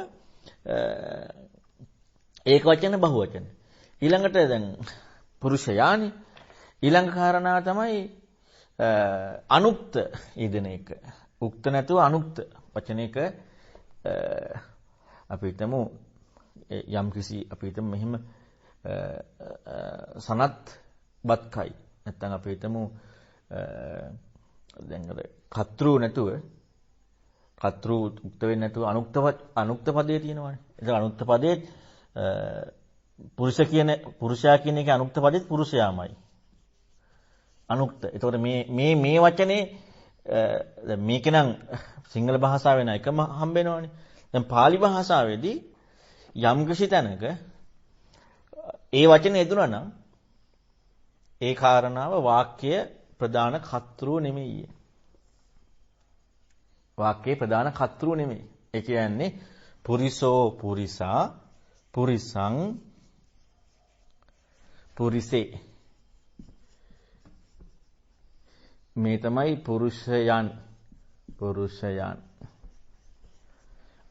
ඒක වචන බහුවචන. ඊළඟට දැන් පුරුෂයානි. ඊළඟ කාරණාව තමයි අනුක්ත ඊදෙන එක. උක්ත නැතුව අනුක්ත වචනයක අපි හිතමු යම්කිසි අපි හිතමු මෙහෙම සනත් බත්කයි. නැත්නම් අපි හිතමු දැන් අර කතෘ නැතුව කතෘ උක්ත වෙන්නේ නැතුව අනුක්ත පදේ තියෙනවානේ. ඒක අනුක්ත පදේ පුරුෂයා කියන එකේ අනුක්ත පදෙත් පුරුෂයාමයි. අනුක්ත. ඒතකොට මේ වචනේ දැන් මේක නම් සිංහල භාෂාවේ නෑ එකම හම්බ වෙනවනේ. දැන් pāli භාෂාවේදී යම් කිසි තැනක ඒ වචනේ යෙදුනා නම් ඒ කාරණාව වාක්‍ය ප්‍රධාන කර්තෘ නෙමෙයි. වාක්‍යයේ ප්‍රධාන කර්තෘ නෙමෙයි. ඒ කියන්නේ පුරිසෝ පුරිසා පුරිසං පුරිසේ. මේ තමයි පුරුෂයන්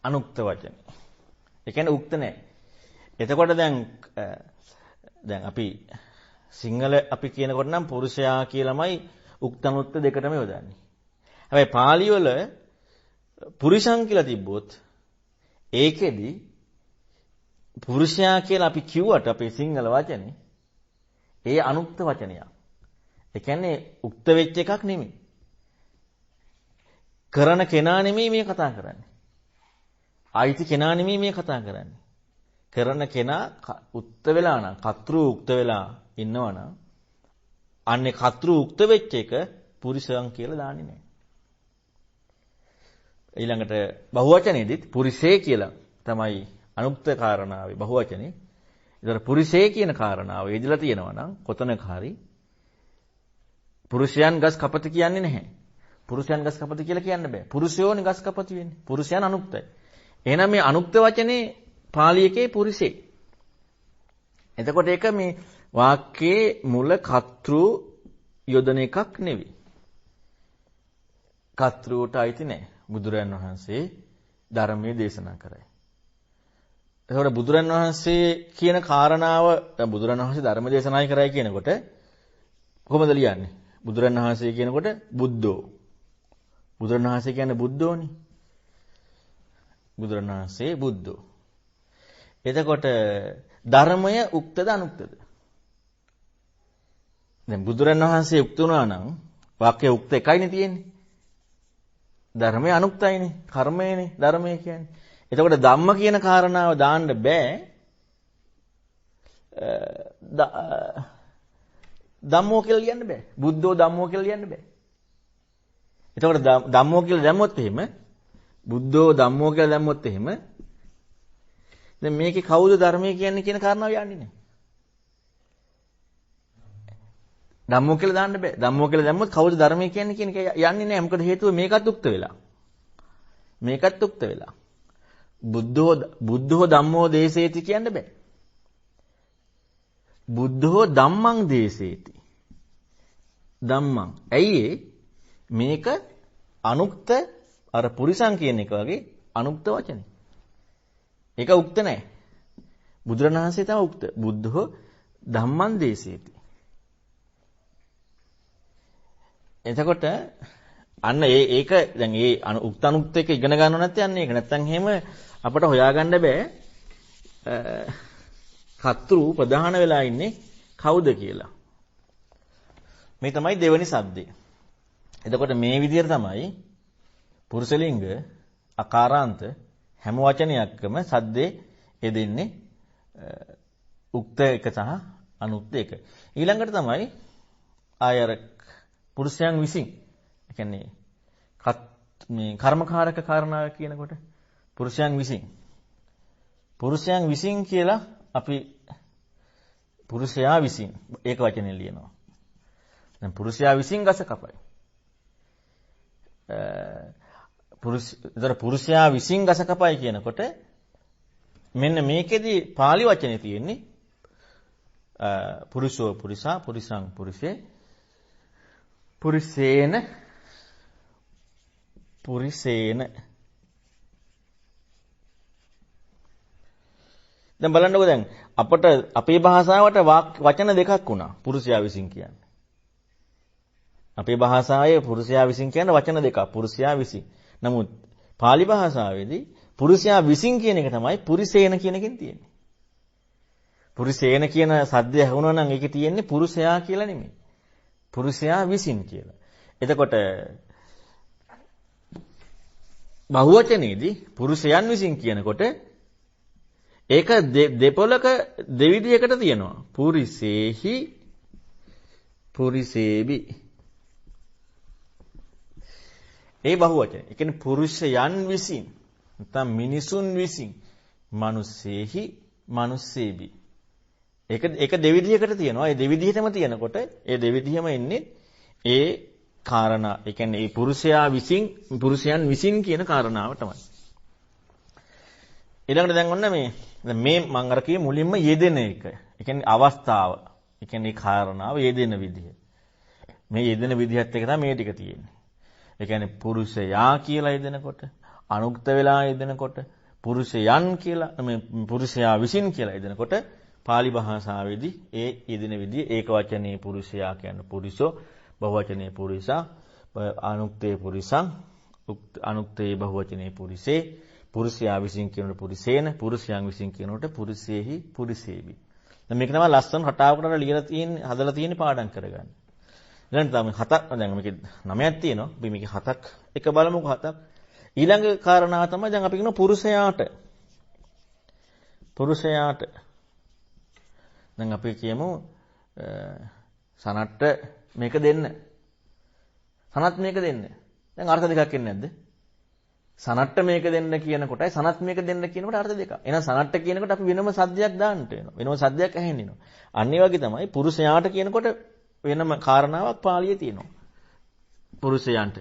අනුක්ත වචන. ඒ කියන්නේ උක්ත නැහැ. එතකොට දැන් අපි සිංහල අපි කියනකොට නම් පුරුෂයා කියලාමයි උක්ත අනුක්ත දෙකටම යොදන්නේ. හැබැයි පාලි වල පුරිසං කියලා තිබ්බොත් ඒකෙදි පුරුෂයා කියලා අපි කිව්වට අපේ සිංහල වචනේ ඒ අනුක්ත වචනයක්. ඒ කියන්නේ උක්ත වෙච්ච එකක් නෙමෙයි. කරන කෙනා නෙමෙයි මේ කතා කරන්නේ. ආයිති කෙනා නෙමෙයි මේ කතා කරන්නේ. කරන කෙනා උක්ත වෙලා නම් කතෘ උක්ත වෙලා ඉන්නවා නම් අන්නේ කතෘ උක්ත වෙච්ච එක පුරිසයන් කියලා දාන්නේ නැහැ. ඊළඟට බහුවචනයේදීත් පුරිසේ කියලා තමයි අනුක්ත කාරණාවේ බහුවචනේ. ඒතර පුරිසේ කියන කාරණාව එදිලා තියෙනවා නම් කොතනක හරි පුරුෂයන් ගස් කපති කියන්නේ නැහැ. පුරුෂයන් ගස් කපති කියලා කියන්න බෑ. පුරුෂයෝනේ ගස් කපති වෙන්නේ. පුරුෂයන් අනුක්තයි. එහෙනම් මේ අනුක්ත වචනේ පාලි එකේ පුරිසේ. එතකොට ඒක මේ වාක්‍යයේ මුල කතෘ යොදන එකක් නෙවෙයි. කතෘට අයිති නැහැ. බුදුරන් වහන්සේ ධර්මයේ දේශනා කරයි. එතකොට බුදුරන් වහන්සේ කියන කාරණාව බුදුරන් වහන්සේ ධර්ම දේශනායි කරයි කියනකොට කොහොමද ලියන්නේ? බුදුරන් වහන්සේ කියනකොට බුද්ධෝ. බුදුරන් වහන්සේ කියන්නේ බුද්ධෝනේ. බුදුරන් වහන්සේ බුද්ධෝ. එතකොට ධර්මය උක්තද අනුක්තද? දැන් බුදුරන් වහන්සේ උක්ත වුණා නම් වාක්‍ය උක්ත එකයිනේ තියෙන්නේ. ධර්මය අනුක්තයිනේ. කර්මයනේ ධර්මය කියන්නේ. එතකොට ධම්ම කියන කාරණාව දාන්න බෑ. ධම්මෝ කියලා ලියන්න බෑ. බුද්ධෝ ධම්මෝ කියලා ලියන්න බෑ. එතකොට ධම්මෝ කියලා දැම්මොත් එහෙම බුද්ධෝ ධම්මෝ කියලා දැම්මොත් එහෙම දැන් මේකේ කවුද ධර්මයේ කියන්නේ කියන කාරණාව යන්නේ නැහැ. ධම්මෝ කියලා දාන්න බෑ. ධම්මෝ කියලා දැම්මොත් කවුද ධර්මයේ කියන්නේ කියන එක යන්නේ නැහැ. මොකද හේතුව මේකත් උක්ත වෙලා. මේකත් උක්ත වෙලා. බුද්ධෝ ධම්මෝ දේශේති කියන්න බෑ. බුද්ධෝ ධම්මං දේශේති. ධම්මං. ඇයි මේක අනුක්ත අර පුරිසං කියන එක වගේ අනුක්ත වචනේ. ඒක උක්ත නැහැ. බුදුරණවහන්සේ තමයි උක්ත. බුද්ධෝ ධම්මං දේශේති. එතකොට අන්න ඒක දැන් ඒ උක්ත අනුක්ත එක ඉගෙන ගන්නව නැත්නම් යන්නේ ඒක. නැත්නම් එහෙම අපට හොයාගන්න බෑ කතෘ ප්‍රධාන වෙලා ඉන්නේ කවුද කියලා. මේ තමයි දෙවෙනි සද්දේ. එතකොට මේ විදිහට තමයි පුරුෂලිංග අකාරාන්ත හැම වචනයක්ම සද්දේ යෙදෙන්නේ උක්ත එක සහ අනුක්ත එක. ඊළඟට තමයි ආයර පුරුෂයන් විසින් ඒ කියන්නේ මේ කර්මකාරක කාරණාව කියනකොට පුරුෂයන් විසින් කියලා අපි පුරුෂයා විසින් ඒක වචනේ ලියනවා. දැන් පුරුෂයා විසින් ගස කපයි. පුරුෂයා විසින් ගස කපයි කියනකොට මෙන්න මේකෙදි pāli වචනේ තියෙන්නේ පුරුෂෝ පුරිසා පුරිසං පුරිසේ පුරිසේන දැන් බලන්නකෝ දැන් අපට අපේ භාෂාවට වචන දෙකක් වුණා පුරුෂයා විසින් කියන්නේ. අපේ භාෂාවේ පුරුෂයා විසින් කියන වචන දෙකක් පුරුෂයා විසින්. නමුත් pāli භාෂාවේදී පුරුෂයා විසින් කියන එක තමයි පුරිසේන කියන එකෙන් තියෙන්නේ. පුරිසේන කියන සද්දය ඇහුණා නම් ඒකේ තියෙන්නේ පුරුෂයා කියලා නෙමෙයි. පුරුෂයා විසින් කියලා. එතකොට බහුවචනයේදී පුරුෂයන් විසින් කියනකොට ඒක දෙපොලක දෙවිදියකට තියෙනවා. පුරිසේහි පුරිසේබි. ඒ බහුවචන. ඒ කියන්නේ පුරුෂයන් විසින් නැත්නම් මිනිසුන් විසින් මනුස්සේහි මනුස්සේබි. ඒක දෙවිදියකට තියෙනවා. ඒ දෙවිදියටම තියෙනකොට ඒ දෙවිදියම එන්නේ ඒ කාරණා. ඒ කියන්නේ මේ පුරුෂයන් විසින් කියන කාරණාව තමයි. ඊළඟට දැන් ඔන්න මේ මම අර කියේ මුලින්ම යෙදෙන එක. ඒ කියන්නේ අවස්ථාව. ඒ කියන්නේ කාරණාව යෙදෙන විදිහ. මේ යෙදෙන විදිහත් එක තමයි මේ ටික තියෙන්නේ. ඒ කියන්නේ පුරුෂයා කියලා යෙදෙනකොට, අනුක්ත වෙලා යෙදෙනකොට, පුරුෂයන් කියලා මේ පුරුෂයා විසින් කියලා යෙදෙනකොට pāli භාෂාවේදී ඒ යෙදෙන විදිහ ඒක වචනේ පුරුෂයා කියන්නේ පුරිසෝ, බහුවචනේ පුරිසා, අනුක්තේ පුරිසං, අනුක්තේ බහුවචනේ පුරිසේ, පුරුෂයා විසින් කියනකොට පුරිසේන, පුරුෂයන් විසින් කියනකොට පුරිසේහි පුරිසේබි. දැන් මේක තමයි ලස්සන රටාවකට ලියලා තියෙන්නේ, හදලා තියෙන්නේ පාඩම් කරගන්න. ඊළඟට තමයි හතක් දැන් මේකේ 9ක් තියෙනවා. අපි මේකේ හතක් එක බලමුකෝ හතක්. ඊළඟ කාරණාව තමයි දැන් අපි කියනවා පුරුෂයාට දැන් අපි කියමු සනට්ට මේක දෙන්න. සනත් මේක දෙන්න. දැන් අර්ථ දෙකක් එන්නේ නැද්ද? සනට්ට මේක දෙන්න කියන කොටයි සනත් මේක දෙන්න කියනකොට අර්ථ දෙකක්. එහෙනම් සනට්ට කියනකොට අපි වෙනම සද්දයක් දාන්න වෙනවා. වෙනම සද්දයක් ඇහෙන්න වෙනවා. අන්න ඒ වගේ තමයි පුරුෂයාට කියනකොට වෙනම කාරණාවක් පාළියේ තියෙනවා. පුරුෂයන්ට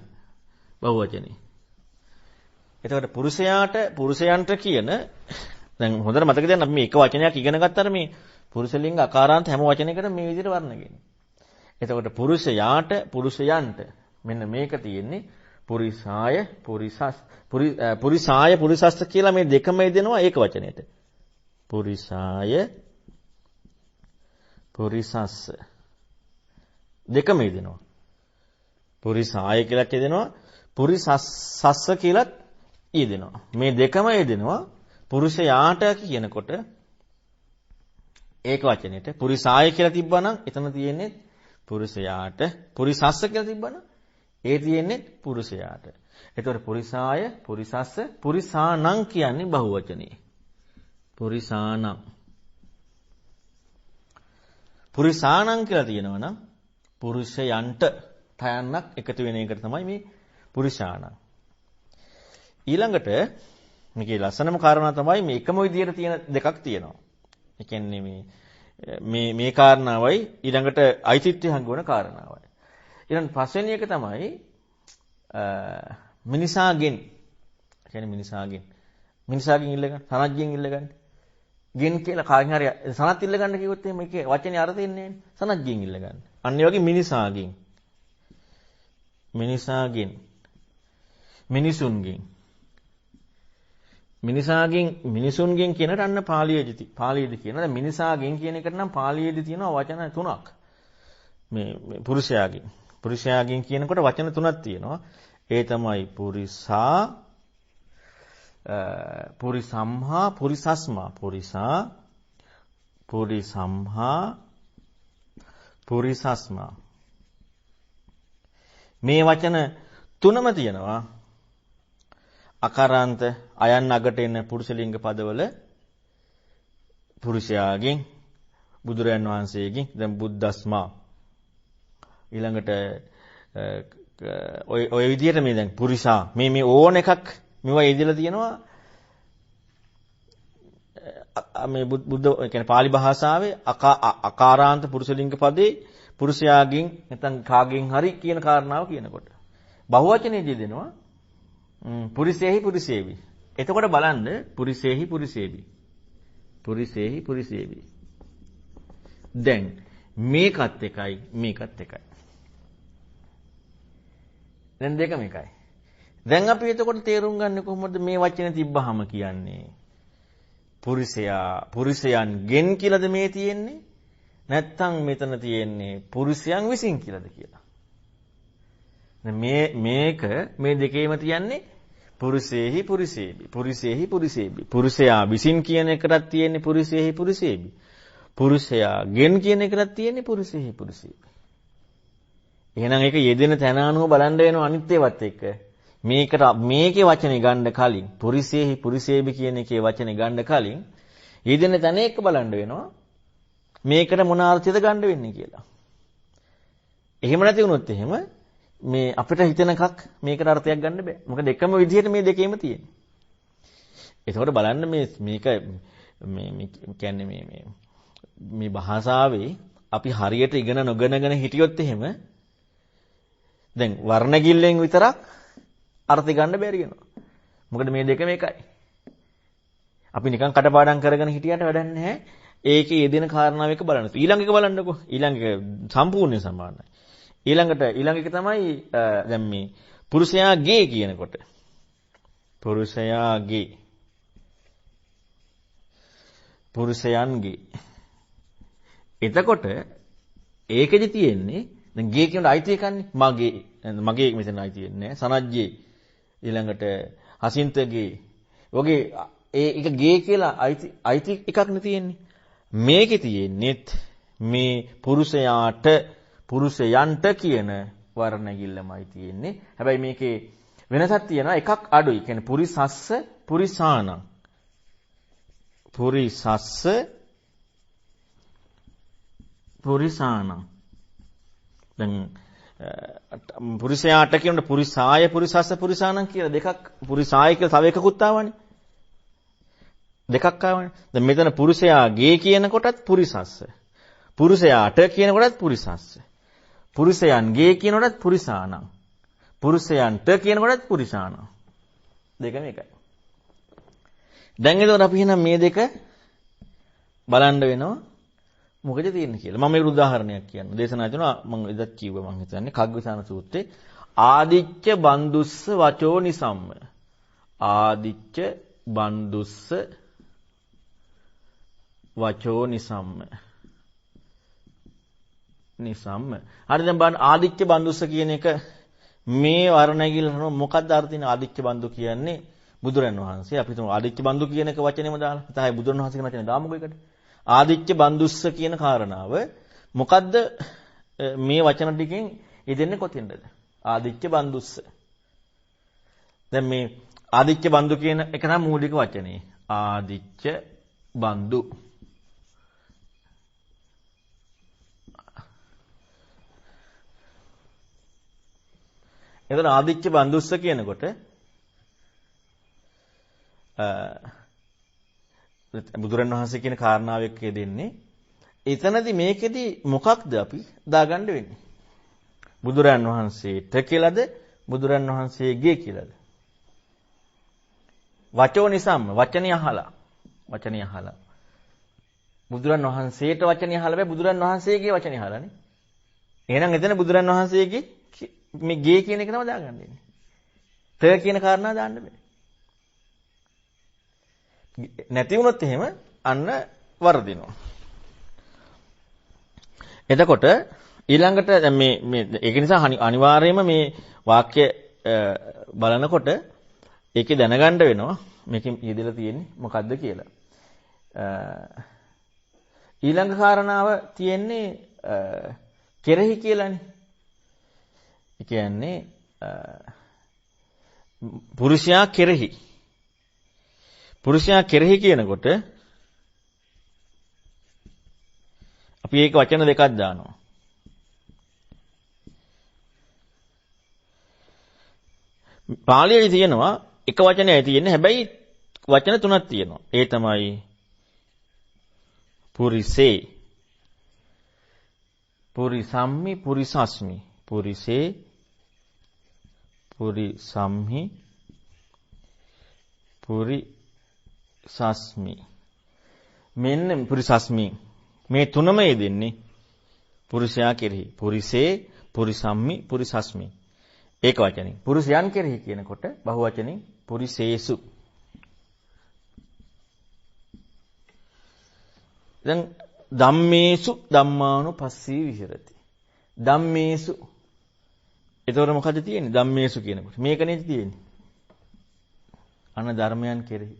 බහුවචනේ. එතකොට පුරුෂයන්ට කියන දැන් හොඳට මතක තියාගන්න අපි මේ එක වචනයක් ඉගෙන ගත්තාට මේ පුරුෂලිංග අකාරාන්ත හැම වචනයකටම මේ විදිහට වර්ණ ගන්නේ. එතකොට පුරුෂයන්ට මෙන්න මේක තියෙන්නේ පුරිසාය පුරිසස්ස කියලා මේ දෙකම දෙනවා ඒක වචනේට. පුරිසාය පුරිසස්ස දෙකම දෙනවා. පුරිසාය කියලා කියනවා පුරිසස්ස කියලාත් යෙදෙනවා. මේ දෙකම යෙදෙනවා පුරුෂයාට කියනකොට ඒක වචනෙට පුරිසාය කියලා තිබ්බනම් එතන තියෙන්නේ පුරුෂයාට පුරිසස්ස කියලා තිබ්බනම් ඒ තියෙන්නේ පුරුෂයාට. එතකොට පුරිසාය පුරිසස්ස පුරිසානං කියන්නේ බහුවචනේ. පුරිසානං කියලා තියෙනවා නම් පුරුෂයන්ට තයන්නක් එකතු වෙන එකට තමයි මේ පුරිසානං. ඊළඟට මේකේ ලස්සනම කාරණා තමයි මේ එකම විදියට තියෙන දෙකක් තියෙනවා. ඒ කියන්නේ මේ කාරණාවයි ඊළඟට අයිතිත්වය හංගවන කාරණාවයි. ඊළඟ පස්වෙනි එක තමයි මිනිසාගෙන්. කියන්නේ මිනිසාගෙන් ඉල්ලගන්න, සනත්ගෙන් ඉල්ලගන්න. ගෙන් කියලා කාගෙන් හරි සනත් ඉල්ලගන්න කිව්වොත් එහෙම ඒකේ වචනේ අර්ථය එන්නේ නැහැ. සනත්ගෙන් ඉල්ලගන්න. අන්න ඒ වගේ මිනිසාගෙන්. මිනිසුන්ගෙන් කියනට අන්න පාළියේදී කියනවා. දැන් මිනිසාගෙන් කියන එකට නම් පාළියේදී තියෙනවා වචන තුනක්. මේ පුරුෂයාගෙන් කියනකොට වචන තුනක් තියෙනවා. ඒ තමයි පුරිසම්හා පුරිසස්මා. පුරිසම්හා පුරිසස්මා. මේ වචන තුනම තියෙනවා. අකාරාන්ත අයන් අගට එන පුරුෂලිංග පදවල පුරුෂයාගෙන් බුදුරයන් වහන්සේගෙන් දැන් බුද්දස්මා ඊළඟට ඔය විදිහට මේ දැන් පුරිසා මේ ඕන එකක් මේවා ඉදලා තියෙනවා මේ බුද්ධ කියන්නේ pāli භාෂාවේ අකාරාන්ත පුරුෂලිංග පදේ පුරුෂයාගෙන් නැත්නම් කාගෙන් හරි කියන කාරණාව කියනකොට බහුවචනයේදී දෙනවා පුරිසේහි පුරිසේවි. එතකොට බලන්න පුරිසේහි පුරිසේවි. දැන් මේකත් එකයි. දැන් දෙකම එකයි. දැන් අපි එතකොට තේරුම් ගන්න කොහොමද මේ වචනේ තිබ්බහම කියන්නේ පුරුෂයන්ගෙන් කියලාද මේ තියෙන්නේ නැත්නම් මෙතන තියෙන්නේ පුරුෂයන් විසින් කියලාද කියලා. මේක මේ දෙකේම තියන්නේ පුරුෂේහි පුරිසේවි. පුරුෂයා විසින් කියන එකටත් තියෙන්නේ පුරුෂේහි. පුරුෂයාගෙන් කියන එකටත් තියෙන්නේ පුරුෂේහි. එහෙනම් ඒක යෙදෙන තැන අනුව බලන්න වෙනවා අනිත් ඒවත් එක්ක. මේකේ වචනේ ගන්න කලින් පුරිසේහි පුරිසේවි කියන එකේ වචනේ ගන්න කලින් යෙදෙන තැන එක්ක බලන්න වෙනවා. මේකට මොන අර්ථයද ගන්න වෙන්නේ කියලා. එහෙම නැති වුණොත් එහෙම මේ අපිට හිතෙන එකක් මේකට අර්ථයක් ගන්න බෑ. මොකද එකම විදිහට මේ දෙකේම තියෙන්නේ. ඒකෝට බලන්න මේක කියන්නේ මේ භාෂාවේ අපි හරියට ඉගෙන නොගෙනගෙන හිටියොත් එහෙම දැන් වර්ණගිල්ලෙන් විතරක් අර්ථය ගන්න බැරි වෙනවා. මොකද මේ දෙකම එකයි. අපි නිකන් කටපාඩම් කරගෙන හිටියට වැඩක් නැහැ. ඒකේ යෙදෙන කාරණාව එක බලන්න. ඊළඟ එක බලන්නකෝ. ඊළඟ එක සම්පූර්ණයෙන් සමානයි. ඊළඟ එක තමයි දැන් මේ පුරුෂයාගේ කියනකොට පුරුෂයන්ගේ එතකොට ඒකෙදි තියෙන්නේ දැන් ගේ කියනට අයිති එකන්නේ මගේ මෙතන අයිති වෙන්නේ සනජ්ජේ ඊළඟට හසින්තගේ වගේ ඒක ගේ කියලා අයිති එකක් නේ තියෙන්නේ මේකේ තියෙන්නේත් මේ පුරුෂයන්ට කියන වර්ණගිල්ලමයි තියෙන්නේ. හැබැයි මේකේ වෙනසක් තියෙනවා එකක් අඩුයි. කියන්නේ පුරිසස්ස පුරිසානං. පුරිසානං. දැන් පුරිසයාට කියනකොට පුරිසාය පුරිසස්ස පුරිසානම් කියලා දෙකක් පුරිසාය කියලා තව එකකුත් ආවනේ. දෙකක් ආවනේ. දැන් මෙතන පුරුෂයාගේ කියන කොටත් පුරිසස්ස. පුරුෂයාට කියන කොටත් පුරිසස්ස. පුරුෂයන්ගේ කියන කොටත් පුරිසානම්. පුරුෂයන්ට කියන කොටත් පුරිසානම්. දෙකම එකයි. දැන් එතකොට අපි එහෙනම් මේ දෙක බලන්න වෙනවා මොකද තියෙන්නේ කියලා. මම මේකට උදාහරණයක් කියන්න. දේශනා කරනවා මම එදත් කිව්වා මම හිතන්නේ කග්ගවිසාන සූත්‍රයේ ආදිච්ච බන්දුස්ස වචෝ නිසම්ම. ආදිච්ච බන්දුස්ස වචෝ නිසම්ම. නිසම්ම. හරි දැන් බලන්න ආදිච්ච බන්දුස්ස කියන එක මේ වර්ණයකින් මොකක්ද අර්ථින ආදිච්ච බන්දු කියන්නේ බුදුරන් වහන්සේ. අපි තුමු ආදිච්ච බන්දු කියන එක වචනේම දාලා. තමයි බුදුරන් වහන්සේ කියන වචනේ දාමුකෝ එකට. ආදිච්ච බන්දුස්ස කියන කාරණාව මොකද්ද මේ වචන ටිකෙන් යෙදෙන්නේ කොතෙන්ද? ආදිච්ච බන්දුස්ස. දැන් මේ ආදිච්ච බන්දු කියන එක තමයි මූලික වචනේ. ආදිච්ච බන්දු. එතන ආදිච්ච බන්දුස්ස කියනකොට බුදුරන් වහන්සේ කියන කාරණාව එක්ක දෙන්නේ එතනදී මේකෙදි මොකක්ද අපි දාගන්න වෙන්නේ? බුදුරන් වහන්සේට කියලාද බුදුරන් වහන්සේගේ කියලාද? වචෝ නිසම්ම වචනේ අහලා. වචනේ අහලා. බුදුරන් වහන්සේට වචනේ අහලා බෑ බුදුරන් වහන්සේගේ වචනේ අහලානේ. එහෙනම් එතන බුදුරන් වහන්සේගේ මේ ගේ කියන එක තමයි දාගන්න වෙන්නේ. ත කියන කාරණා දාන්න බෑ. නැති වුණොත් එහෙම අන්න වර්ධිනවා. එතකොට ඊළඟට දැන් මේ ඒක නිසා අනිවාර්යයෙන්ම මේ වාක්‍ය බලනකොට ඒකේ දැනගන්න වෙනවා මේකෙන් යෙදලා තියෙන්නේ මොකද්ද කියලා. ඊළඟ කාරණාව තියෙන්නේ කෙරෙහි කියලානේ. ඒ කියන්නේ පුරුෂයා කෙරෙහි. පුරුෂයා කෙරෙහි කියනකොට අපි ඒක වචන දෙකක් දානවා. පාලියේ තියෙනවා එක වචනයයි තියෙන්නේ හැබැයි වචන තුනක් තියෙනවා. ඒ තමයි පුරිසේ, පුරිසම්මි, පුරිසස්මි. පුරිසේ, පුරිසම්හි, පුරිසස්මි. මෙන්න පුරිසස්මි මේ තුනම යෙදෙන්නේ පුරුෂයා කෙරෙහි. පුරිසේ, පුරිසම්මි, පුරිසස්මි. ඒක වචනේ. පුරුෂයන් කෙරෙහි කියනකොට බහුවචනේ පුරිසේසු. දැන් ධම්මේසු ධම්මානුපස්සී විහෙරති. ධම්මේසු. එතකොට මොකද තියෙන්නේ? ධම්මේසු කියනකොට. මේක නේද තියෙන්නේ? අන ධර්මයන් කෙරෙහි.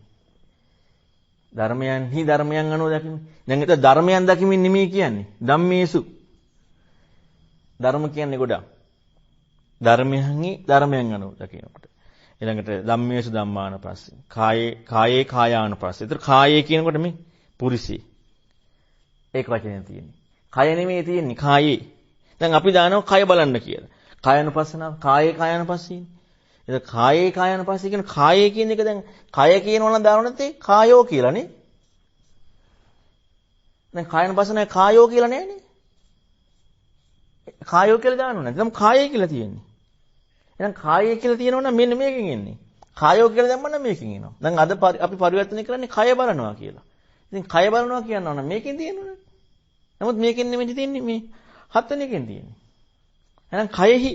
ධර්මයන්හි ධර්මයන් අනුව දකින්නේ. දැන් ඒක ධර්මයන් දකිමින් නෙමෙයි කියන්නේ. ධම්මේසු. ධර්ම කියන්නේ ගොඩක්. ධර්මයන්හි ධර්මයන් අනුව දකිනකොට. ඊළඟට ධම්මේසු ධම්මානුපස්සී. කායේ කායානුපස්සී. ඒතර කායේ කියනකොට මේ පුරිසී. ඒක වචනේ තියෙන්නේ. කය නෙමෙයි තියෙන්නේ කායේ. දැන් අපි දානවා කය බලන්න කියලා. කායानुපස්සනාව කායේ කායानुපස්සී. ඒක කායේ කායानुපස්සී කියන කායේ කියන එක දැන් කය කියනවා නම් දානවා නැත්තේ කායෝ කියලානේ. දැන් කායानुපස්සනාවේ කායෝ කියලා නෑනේ. කායෝ කියලා දානවා නැත්නම් කායේ කියලා තියෙන්නේ. එහෙනම් කායේ කියලා තියෙනවා නම් මෙන්න මේකෙන් එන්නේ. කායෝ කියලා දැම්මම නම් මේකෙන් එනවා. දැන් අද අපි පරිවර්තනය කරන්නේ කය බලනවා කියලා. ඉතින් කය බලනවා කියනවා නම් මේකෙන් තියෙනවනේ. නමුත් මේකෙන් නෙමෙයි තියෙන්නේ මේ හතනෙකින් තියෙන්නේ. එහෙනම් කයෙහි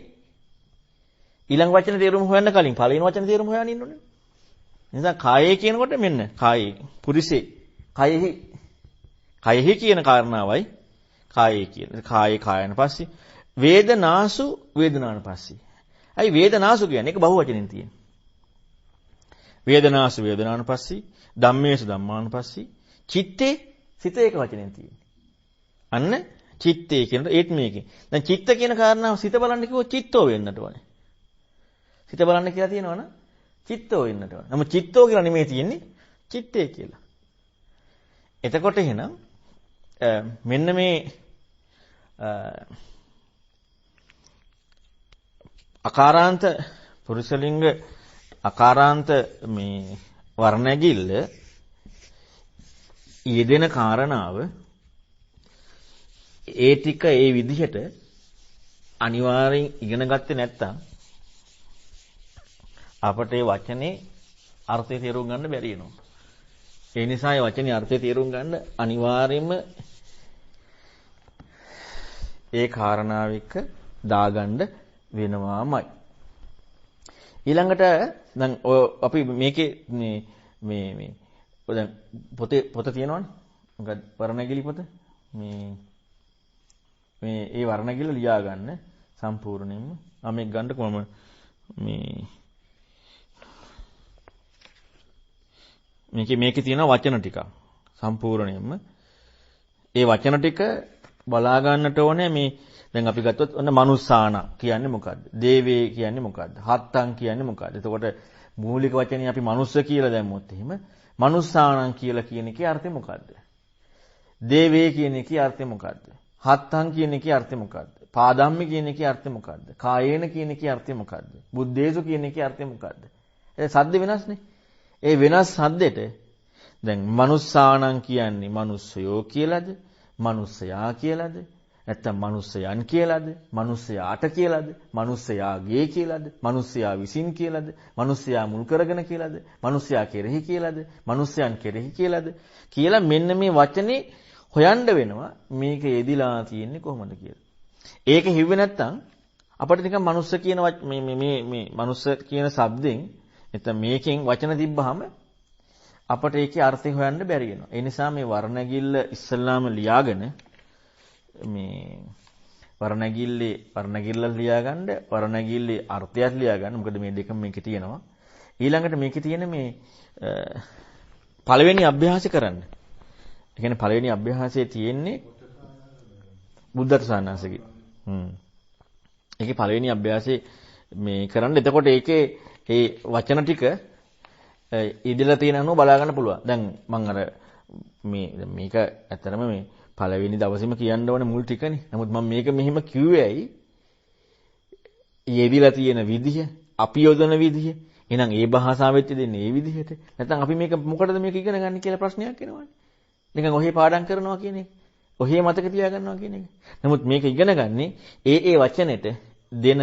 ඊළඟ වචන තේරුම හොයන්න කලින් පළවෙනි වචන තේරුම හොයන්න ඉන්න ඕනේ. නිසා කායේ කියනකොට මෙන්න කායේ පුරිසේ කයෙහි කියන කාරණාවයි කායේ කියන. කායේ කායන පස්සේ වේදනාසු වේදනාන පස්සේ. අයි වේදනාසු කියන්නේ ඒක බහුවචනෙන් තියෙන. වේදනාසු වේදනාන පස්සේ ධම්මේසු ධම්මාන පස්සේ චිත්තේ සිත ඒක වචනෙන් තියෙන්නේ. අන්න චිත්තේ කියනකොට ඒත් මේකේ. දැන් චිත්ත කියන කාරණාව සිත බලන්න කිව්වොත් චිත්තෝ වෙන්නට ඕනේ. සිත බලන්න කියලා තියෙනවනම් චිත්තෝ වෙන්නට ඕනේ. නමුත් චිත්තෝ කියලා නෙමෙයි තියෙන්නේ චිත්තේ කියලා. එතකොට එහෙනම් මෙන්න මේ අකාරාන්ත පුරුෂලිංග අකාරාන්ත මේ වර්ණගිල්ල යෙදෙන කාරණාව ඒ ටික ඒ විදිහට අනිවාර්යෙන් ඉගෙන ගත්තේ නැත්නම් අපට ඒ වචනේ අර්ථය තේරුම් ගන්න බැරි වෙනවා. ඒ නිසා ඒ වචනේ අර්ථය තේරුම් ගන්න අනිවාර්යයෙන්ම ඒ කාරණාව එක්ක දාගන්න වෙනවාමයි. ඊළඟට දැන් අපි මේකේ මේ දැන් පොත තියෙනවනේ. මොකද වර්ණගිලි පොත. මේ ඒ වර්ණගිල්ල ලියා ගන්න සම්පූර්ණයෙන්ම මේක ගන්න කොහම මේකේ තියෙන වචන ටික සම්පූර්ණයෙන්ම ඒ වචන ටික බලා ගන්නට ඕනේ මේ දැන් අපි ගත්තොත් ඔන්න මනුස්සාන කියන්නේ මොකද්ද? දේවේ කියන්නේ මොකද්ද? හත්තං කියන්නේ මොකද්ද? එතකොට මූලික වචනේ අපි මනුස්ස කියලා දැම්මොත් එහෙම මනුස්සානං කියලා කියන එකේ අර්ථය මොකද්ද? දේවේ කියන එකේ අර්ථය මොකද්ද? හත්තං කියන එකේ අර්ථය මොකද්ද? පාදම්මි කියන එකේ අර්ථය මොකද්ද? කායේන කියන එකේ අර්ථය මොකද්ද? බුද්දේසු කියන එකේ අර්ථය මොකද්ද? ඒ සද්ද වෙනස්නේ. ඒ වෙනස් සද්දෙට දැන් මනුස්සානං කියන්නේ මනුස්සයෝ කියලාද? මනුස්සයා කියලාද? නැත්නම් මනුස්සයන් කියලාද? මනුස්සයාට කියලාද? මනුස්සයාගේ කියලාද? මනුස්සයා විසින් කියලාද? මනුස්සයා මුල් කරගෙන කියලාද? මනුස්සයා කෙරෙහි කියලාද? මනුස්සයන් කෙරෙහි කියලාද? කියලා මෙන්න මේ වචනේ හොයන්න වෙනවා මේක යෙදිලා තියෙන්නේ කොහොමද කියලා. ඒක හිව්වේ නැත්නම් අපිට නිකන් මනුස්ස කියන මේ මනුස්ස කියන શબ્දෙන් නැත්නම් මේකෙන් වචන තිබ්බහම අපට ඒකේ අර්ථය හොයන්න බැරි වෙනවා. ඒ නිසා මේ වර්ණගිල්ල ඉස්සල්ලාම ලියාගෙන මේ වර්ණගිල්ල ලියාගන්න වර්ණගිල්ලේ අර්ථයත් ලියාගන්න. මොකද මේ දෙකම මේකේ තියෙනවා. ඊළඟට මේකේ තියෙන මේ පළවෙනි අභ්‍යාසය කරන්න. ඒ කියන්නේ පළවෙනි අභ්‍යාසයේ තියෙන්නේ බුද්ධ සානසගේ. ඒකේ පළවෙනි අභ්‍යාසයේ මේ කරන්න. එතකොට ඒකේ ඒ වචන ටික ඉදලා තියෙන අනුව බලා ගන්න පුළුවන්. දැන් මම අර මේක ඇත්තටම මේ පළවෙනි දවසේම කියන්න ඕනේ මුල් ටිකනේ. නමුත් මම මේක මෙහෙම කිව්වේ ඇයි? යෙදිලා තියෙන විදිහ, අපි යොදන විදිහ. එහෙනම් ඒ භාෂාවෙත් දෙන්නේ ඒ විදිහට. නැත්නම් අපි මේක මොකටද මේක ඉගෙන ගන්න කියලා ප්‍රශ්නයක් එනවනේ. නිකන් ඔහේ පාඩම් කරනවා කියන එක. ඔහේ මතක තියාගන්නවා කියන එක. නමුත් මේක ඉගෙන ගන්නේ ඒ වචනෙට දෙන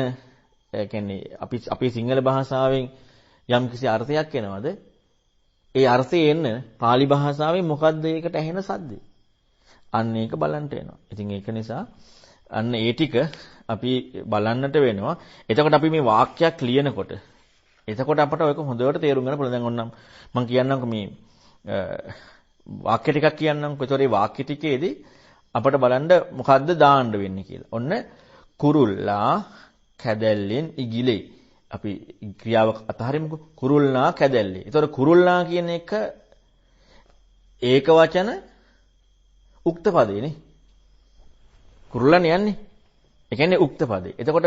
කියන්නේ අපි සිංහල භාෂාවෙන් යම් කිසි අර්ථයක් එනවද? ඒ අර්ථය එන්න pāli භාෂාවෙන් මොකද්ද ඒකට ඇහෙන සද්දේ? අන්න ඒක බලන්න වෙනවා. ඉතින් ඒක නිසා අන්න ඒ ටික අපි බලන්නට වෙනවා. එතකොට අපි මේ වාක්‍යයක් ලියනකොට එතකොට අපට ඔයක හොඳට තේරුම් ගන්න පුළුවන්. දැන් ඔන්නම් මම කියන්නම්කො මේ වාක්‍ය ටිකක් කියන්නම්කො. ඒතකොට මේ වාක්‍ය ටිකේදී අපට බලන්න මොකද්ද දාන්න වෙන්නේ කියලා. ඔන්න කුරුල්ලා කැදැල්ලෙන් ඉගිලේ. අපි ක්‍රියාව අතහරිමුකෝ. කුරුල්ලා කැදැල්ලේ. ඒතකොට කුරුල්ලා කියන එක ඒක වචන උක්ත පදේනේ. කුරුල්ලානේ යන්නේ. ඒ කියන්නේ උක්ත පදේ. එතකොට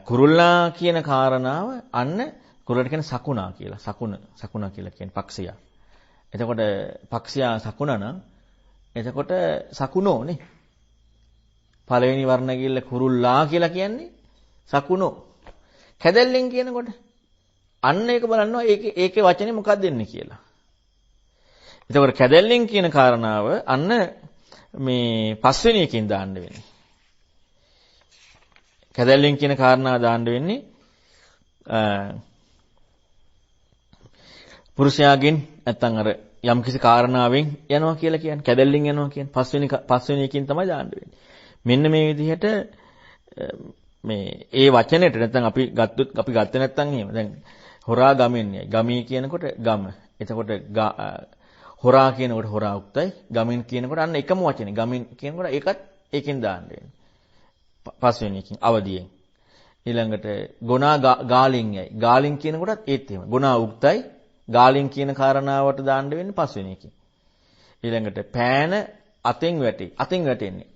කුරුල්ලා කියන කාරණාව අන්න කුරුල්ලට කියන්නේ සකුණා කියලා. සකුණා කියලා කියන්නේ පක්ෂියා. එතකොට පක්ෂියා සකුණා නම් එතකොට සකුණෝනේ. පළවෙනි වර්ණගිල්ල කුරුල්ලා කියලා කියන්නේ සකුණෝ. කැදැල්ලෙන් කියනකොට අන්න ඒක බලනවා ඒකේ වචනේ මොකක්ද දෙන්නේ කියලා. එතකොට කැදැල්ලෙන් කියන කාරණාව අන්න මේ පස්වෙනි එකෙන් දාන්න වෙන්නේ. කැදැල්ලෙන් කියන කාරණාව දාන්න වෙන්නේ පුරුෂයාගෙන් නැත්තම් අර යම් කිසි කාරණාවෙන් යනවා කියලා කියන්නේ කැදැල්ලෙන් යනවා කියන්නේ පස්වෙනි එකකින් තමයි දාන්න වෙන්නේ. මෙන්න මේ විදිහට මේ ඒ වචනෙට නැත්තම් අපි ගත්තේ නැත්තම් එහෙම. දැන් හොරා ගමෙන් යයි. ගමී කියනකොට ගම. එතකොට හොරා කියනකොට හොරා උක්තයි. ගමෙන් කියනකොට අන්න එකම වචනේ. ගමෙන් කියනකොට ඒකත් ඒකෙන් දාන්න වෙන්නේ. පස්වෙනි එකකින් අවදියෙන්. ඊළඟට ගොනා ගාලින් යයි. ගාලින් කියනකොටත් ඒත් එහෙම. ගොනා උක්තයි. ගාලින් කියන කාරණාවට දාන්න වෙන්නේ පස්වෙනි එකකින්. ඊළඟට පෑන අතෙන් වැටේ. අතෙන් වැටෙන්නේ.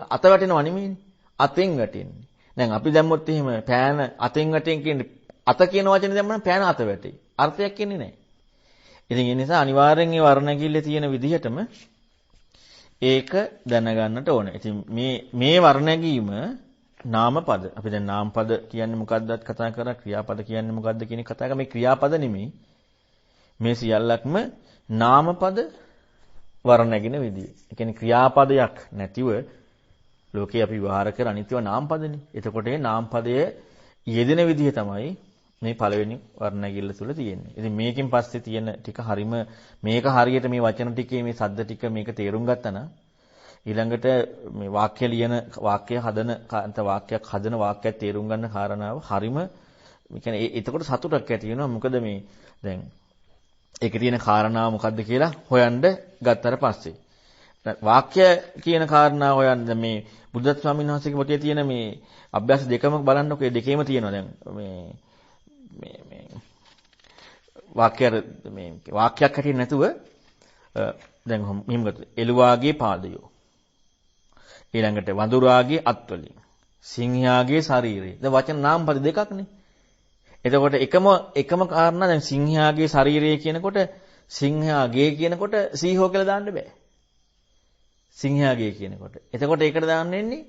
අත වැටෙනව නෙමෙයිනේ. අතෙන් වැටෙන්නේ. දැන් අපි දැම්මොත් එහෙම පෑන අතෙන් වැටෙන් කියන්නේ අත කියන වචනේ දැම්මම පෑන අත වැටේ. අර්ථයක් එන්නේ නැහැ. ඉතින් ඒ නිසා අනිවාර්යෙන් මේ වර්ණගිල්ලේ තියෙන විදිහටම ඒක දැනගන්නට ඕනේ. ඉතින් මේ වර්ණගීම නාමපද. අපි දැන් නාමපද කියන්නේ මොකක්දත් කතා කරා, ක්‍රියාපද කියන්නේ මොකක්ද කියන එක කතා කරා. මේ ක්‍රියාපද නෙමෙයි. මේ සියල්ලක්ම නාමපද වර්ණගෙන විදිය. ඒ කියන්නේ ක්‍රියාපදයක් නැතිව ලෝකේ අපි විවහාර කර අනිත්‍යව නාමපදනේ. එතකොට මේ නාමපදයේ යෙදෙන විදිය තමයි මේ පළවෙනි වර්ණගිල්ල තුල තියෙන්නේ. ඉතින් මේකෙන් පස්සේ තියෙන ටික හරීම මේක හරියට මේ වචන ටිකේ මේ සද්ද ටික මේක තේරුම් ගත්තා නම් ඊළඟට මේ වාක්‍ය ලියන වාක්‍යයක් හදන වාක්‍යයක් තේරුම් ගන්න කාරණාව හරීම ඒ කියන්නේ එතකොට සතුටක් ඇති වෙනවා. මොකද මේ දැන් ඒකේ තියෙන කාරණාව මොකද්ද කියලා හොයන්න ගත්තට පස්සේ වාක්‍ය කියන කාරණාව හොයන්න මේ බුද්ධත් ස්වාමීන් වහන්සේගේ පොතේ තියෙන මේ අභ්‍යාස දෙකම බලන්නකො. ඒ දෙකේම තියෙනවා දැන් මේ වාක්‍යයක් හැටියට නැතුව දැන් මෙහෙම ගත්තා. එළුවාගේ පාදයෝ ඊළඟට වඳුරාගේ අත්වලින් සිංහයාගේ ශරීරය. දැන් වචන නාමපද දෙකක්නේ. එතකොට එකම කාරණා දැන් සිංහයාගේ ශරීරය කියනකොට සිංහයාගේ කියනකොට සීහෝ කියලා දාන්න බෑ. සිංහයාගේ කියනකොට. එතකොට ඒකට දාන්න වෙන්නේ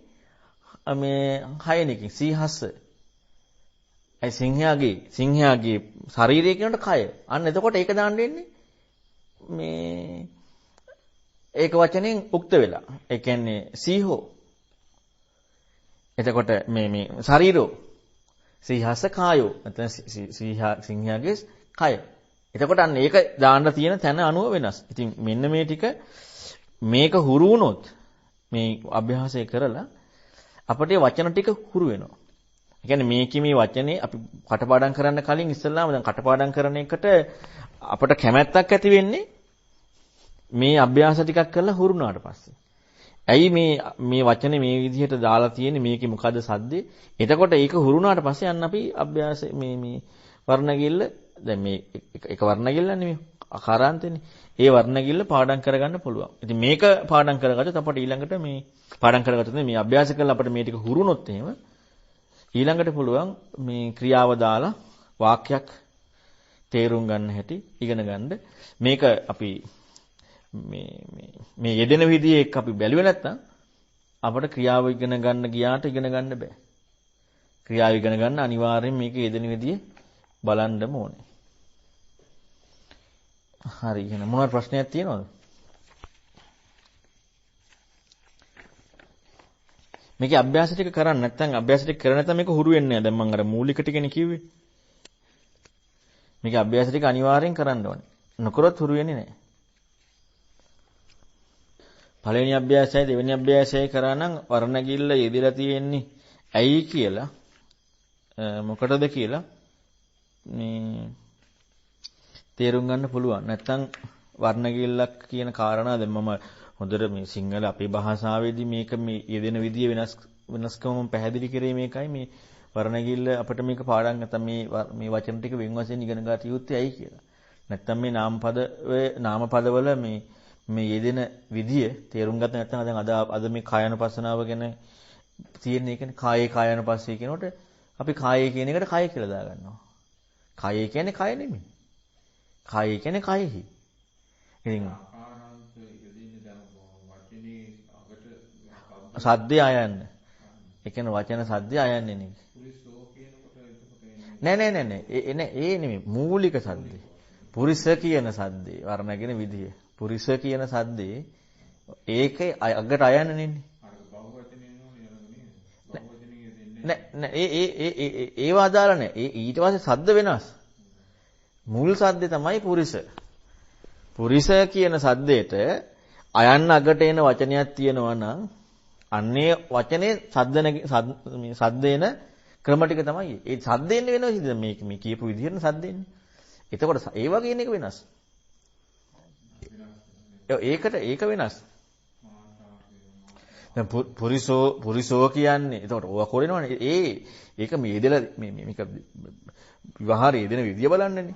මේ හයනකින් සීහස්ස. ඒ සිංහයාගේ ශරීරය කියනකොට කය. අන්න එතකොට ඒක දාන්න වෙන්නේ මේ ඒක වචනෙන් උක්ත වෙලා. ඒ කියන්නේ සීහෝ. එතකොට මේ ශරීරෝ සීහස්ස කායෝ. නැත්නම් සිංහයාගේ කය. එතකොට අන්න ඒක දාන්න තියෙන තැන අනුව වෙනස්. ඉතින් මෙන්න මේ ටික මේක හුරු වුණොත් මේ අභ්‍යාසය කරලා අපිට වචන ටික හුරු වෙනවා. ඒ කියන්නේ මේකේ මේ වචනේ අපි කටපාඩම් කරන්න කලින් ඉස්සෙල්ලාම දැන් කටපාඩම් කරන එකට අපිට කැමැත්තක් ඇති වෙන්නේ මේ අභ්‍යාස ටිකක් කරලා හුරු වුණාට පස්සේ. ඇයි මේ වචනේ මේ විදිහට දාලා තියෙන්නේ මේකේ මොකද්ද සද්දේ? එතකොට ඒක හුරු වුණාට පස්සේ අන්න අපි අභ්‍යාස මේ වර්ණගිල්ල දැන් මේ එක වර්ණගිල්ල නෙමෙයි ආකාරාන්තනේ. ඒ වර්ණගිල්ල පාඩම් කරගන්න පුළුවන්. ඉතින් මේක පාඩම් කරගත්තොත් අපට ඊළඟට මේ පාඩම් කරගත්තොත් මේ අභ්‍යාස කරලා අපිට මේ ටික හුරු වුණොත් එහෙම ඊළඟට පුළුවන් මේ ක්‍රියාව දාලා වාක්‍යයක් තේරුම් ගන්න හැටි ඉගෙන ගන්න. මේක අපි මේ යෙදෙන විදිහේ එක්ක අපි බැලුවේ නැත්නම් අපිට ක්‍රියාව ඉගෙන ගන්න ගියාට ඉගෙන ගන්න බෑ. ක්‍රියාව ඉගෙන ගන්න අනිවාර්යෙන් මේක යෙදෙන විදිහ බලන්නම ඕනේ. හරි එහෙනම් මොනවාද ප්‍රශ්නයක් තියෙනවද? මේකේ අභ්‍යාස ටික කරන්නේ නැත්නම් අභ්‍යාස ටික කරේ නැත්නම් මේක හුරු වෙන්නේ නැහැ. දැන් මම අර මූලික ටිකනේ කිව්වේ. මේකේ අභ්‍යාස ටික අනිවාර්යෙන් කරන්න ඕනේ. නොකරොත් හුරු වෙන්නේ නැහැ. පළවෙනි අභ්‍යාසයයි දෙවෙනි අභ්‍යාසයයි කරා නම් වර්ණගිල්ල යෙදලා තියෙන්නේ ඇයි කියලා මොකටද කියලා මේ තේරුම් ගන්න පුළුවන්. නැත්නම් වර්ණගිල්ලක් කියන කාරණා දැන් මම හොඳට මේ සිංහල අපේ භාෂාවේදී මේක මේ යෙදෙන විදිය වෙනස්කම මම පැහැදිලි කරේ මේකයි මේ වර්ණගිල්ල අපිට මේක පාඩම් නැත්නම් මේ වචන ටික වෙන වශයෙන් ඉගෙන ගන්න යුත්තේ ඇයි කියලා. නැත්නම් මේ නාමපදවල මේ යෙදෙන විදිය තේරුම් ගත්ත නැත්නම් දැන් අද මේ කායानुපස්සනාව ගැන තියෙන එකනේ කායानुපස්සේ කියනකොට අපි කායේ කියන එකට කය කියලා දා ගන්නවා. කායේ කියන්නේ කය නෙමෙයි. කායේ කියන්නේ කයෙහි. ඉතින් සද්දේ ආයන්න. ඒ කියන්නේ වචන සද්දේ ආයන්නේ නෙමෙයි. නෑ. ඒ නෙමෙයි මූලික සද්දේ. පුරිස කියන සද්දේ වර්ණගෙන විදිය. පුරිස කියන සද්දේ ඒකේ අගට ආයන්නේ නෙන්නේ. නෑ ඒව අදාළ නෑ. ඊට පස්සේ සද්ද වෙනස්. මුල් සද්දේ තමයි පුරිස. පුරිස කියන සද්දේට අයන්න අගට එන වචනයක් තියෙනවා නම් අන්නේ වචනේ සද්දේන ක්‍රම ටික තමයි. ඒ සද්දෙන්නේ වෙනවද මේ කියපු විදිහට සද්දෙන්නේ. එතකොට ඒ වගේ එක වෙනස්. ඒක වෙනස්. දැන් පුරිසෝ කියන්නේ එතකොට ඕවා කරනවනේ. ඒක මේ දෙල මේක විවහාරයේ දෙන විදිය බලන්නනේ.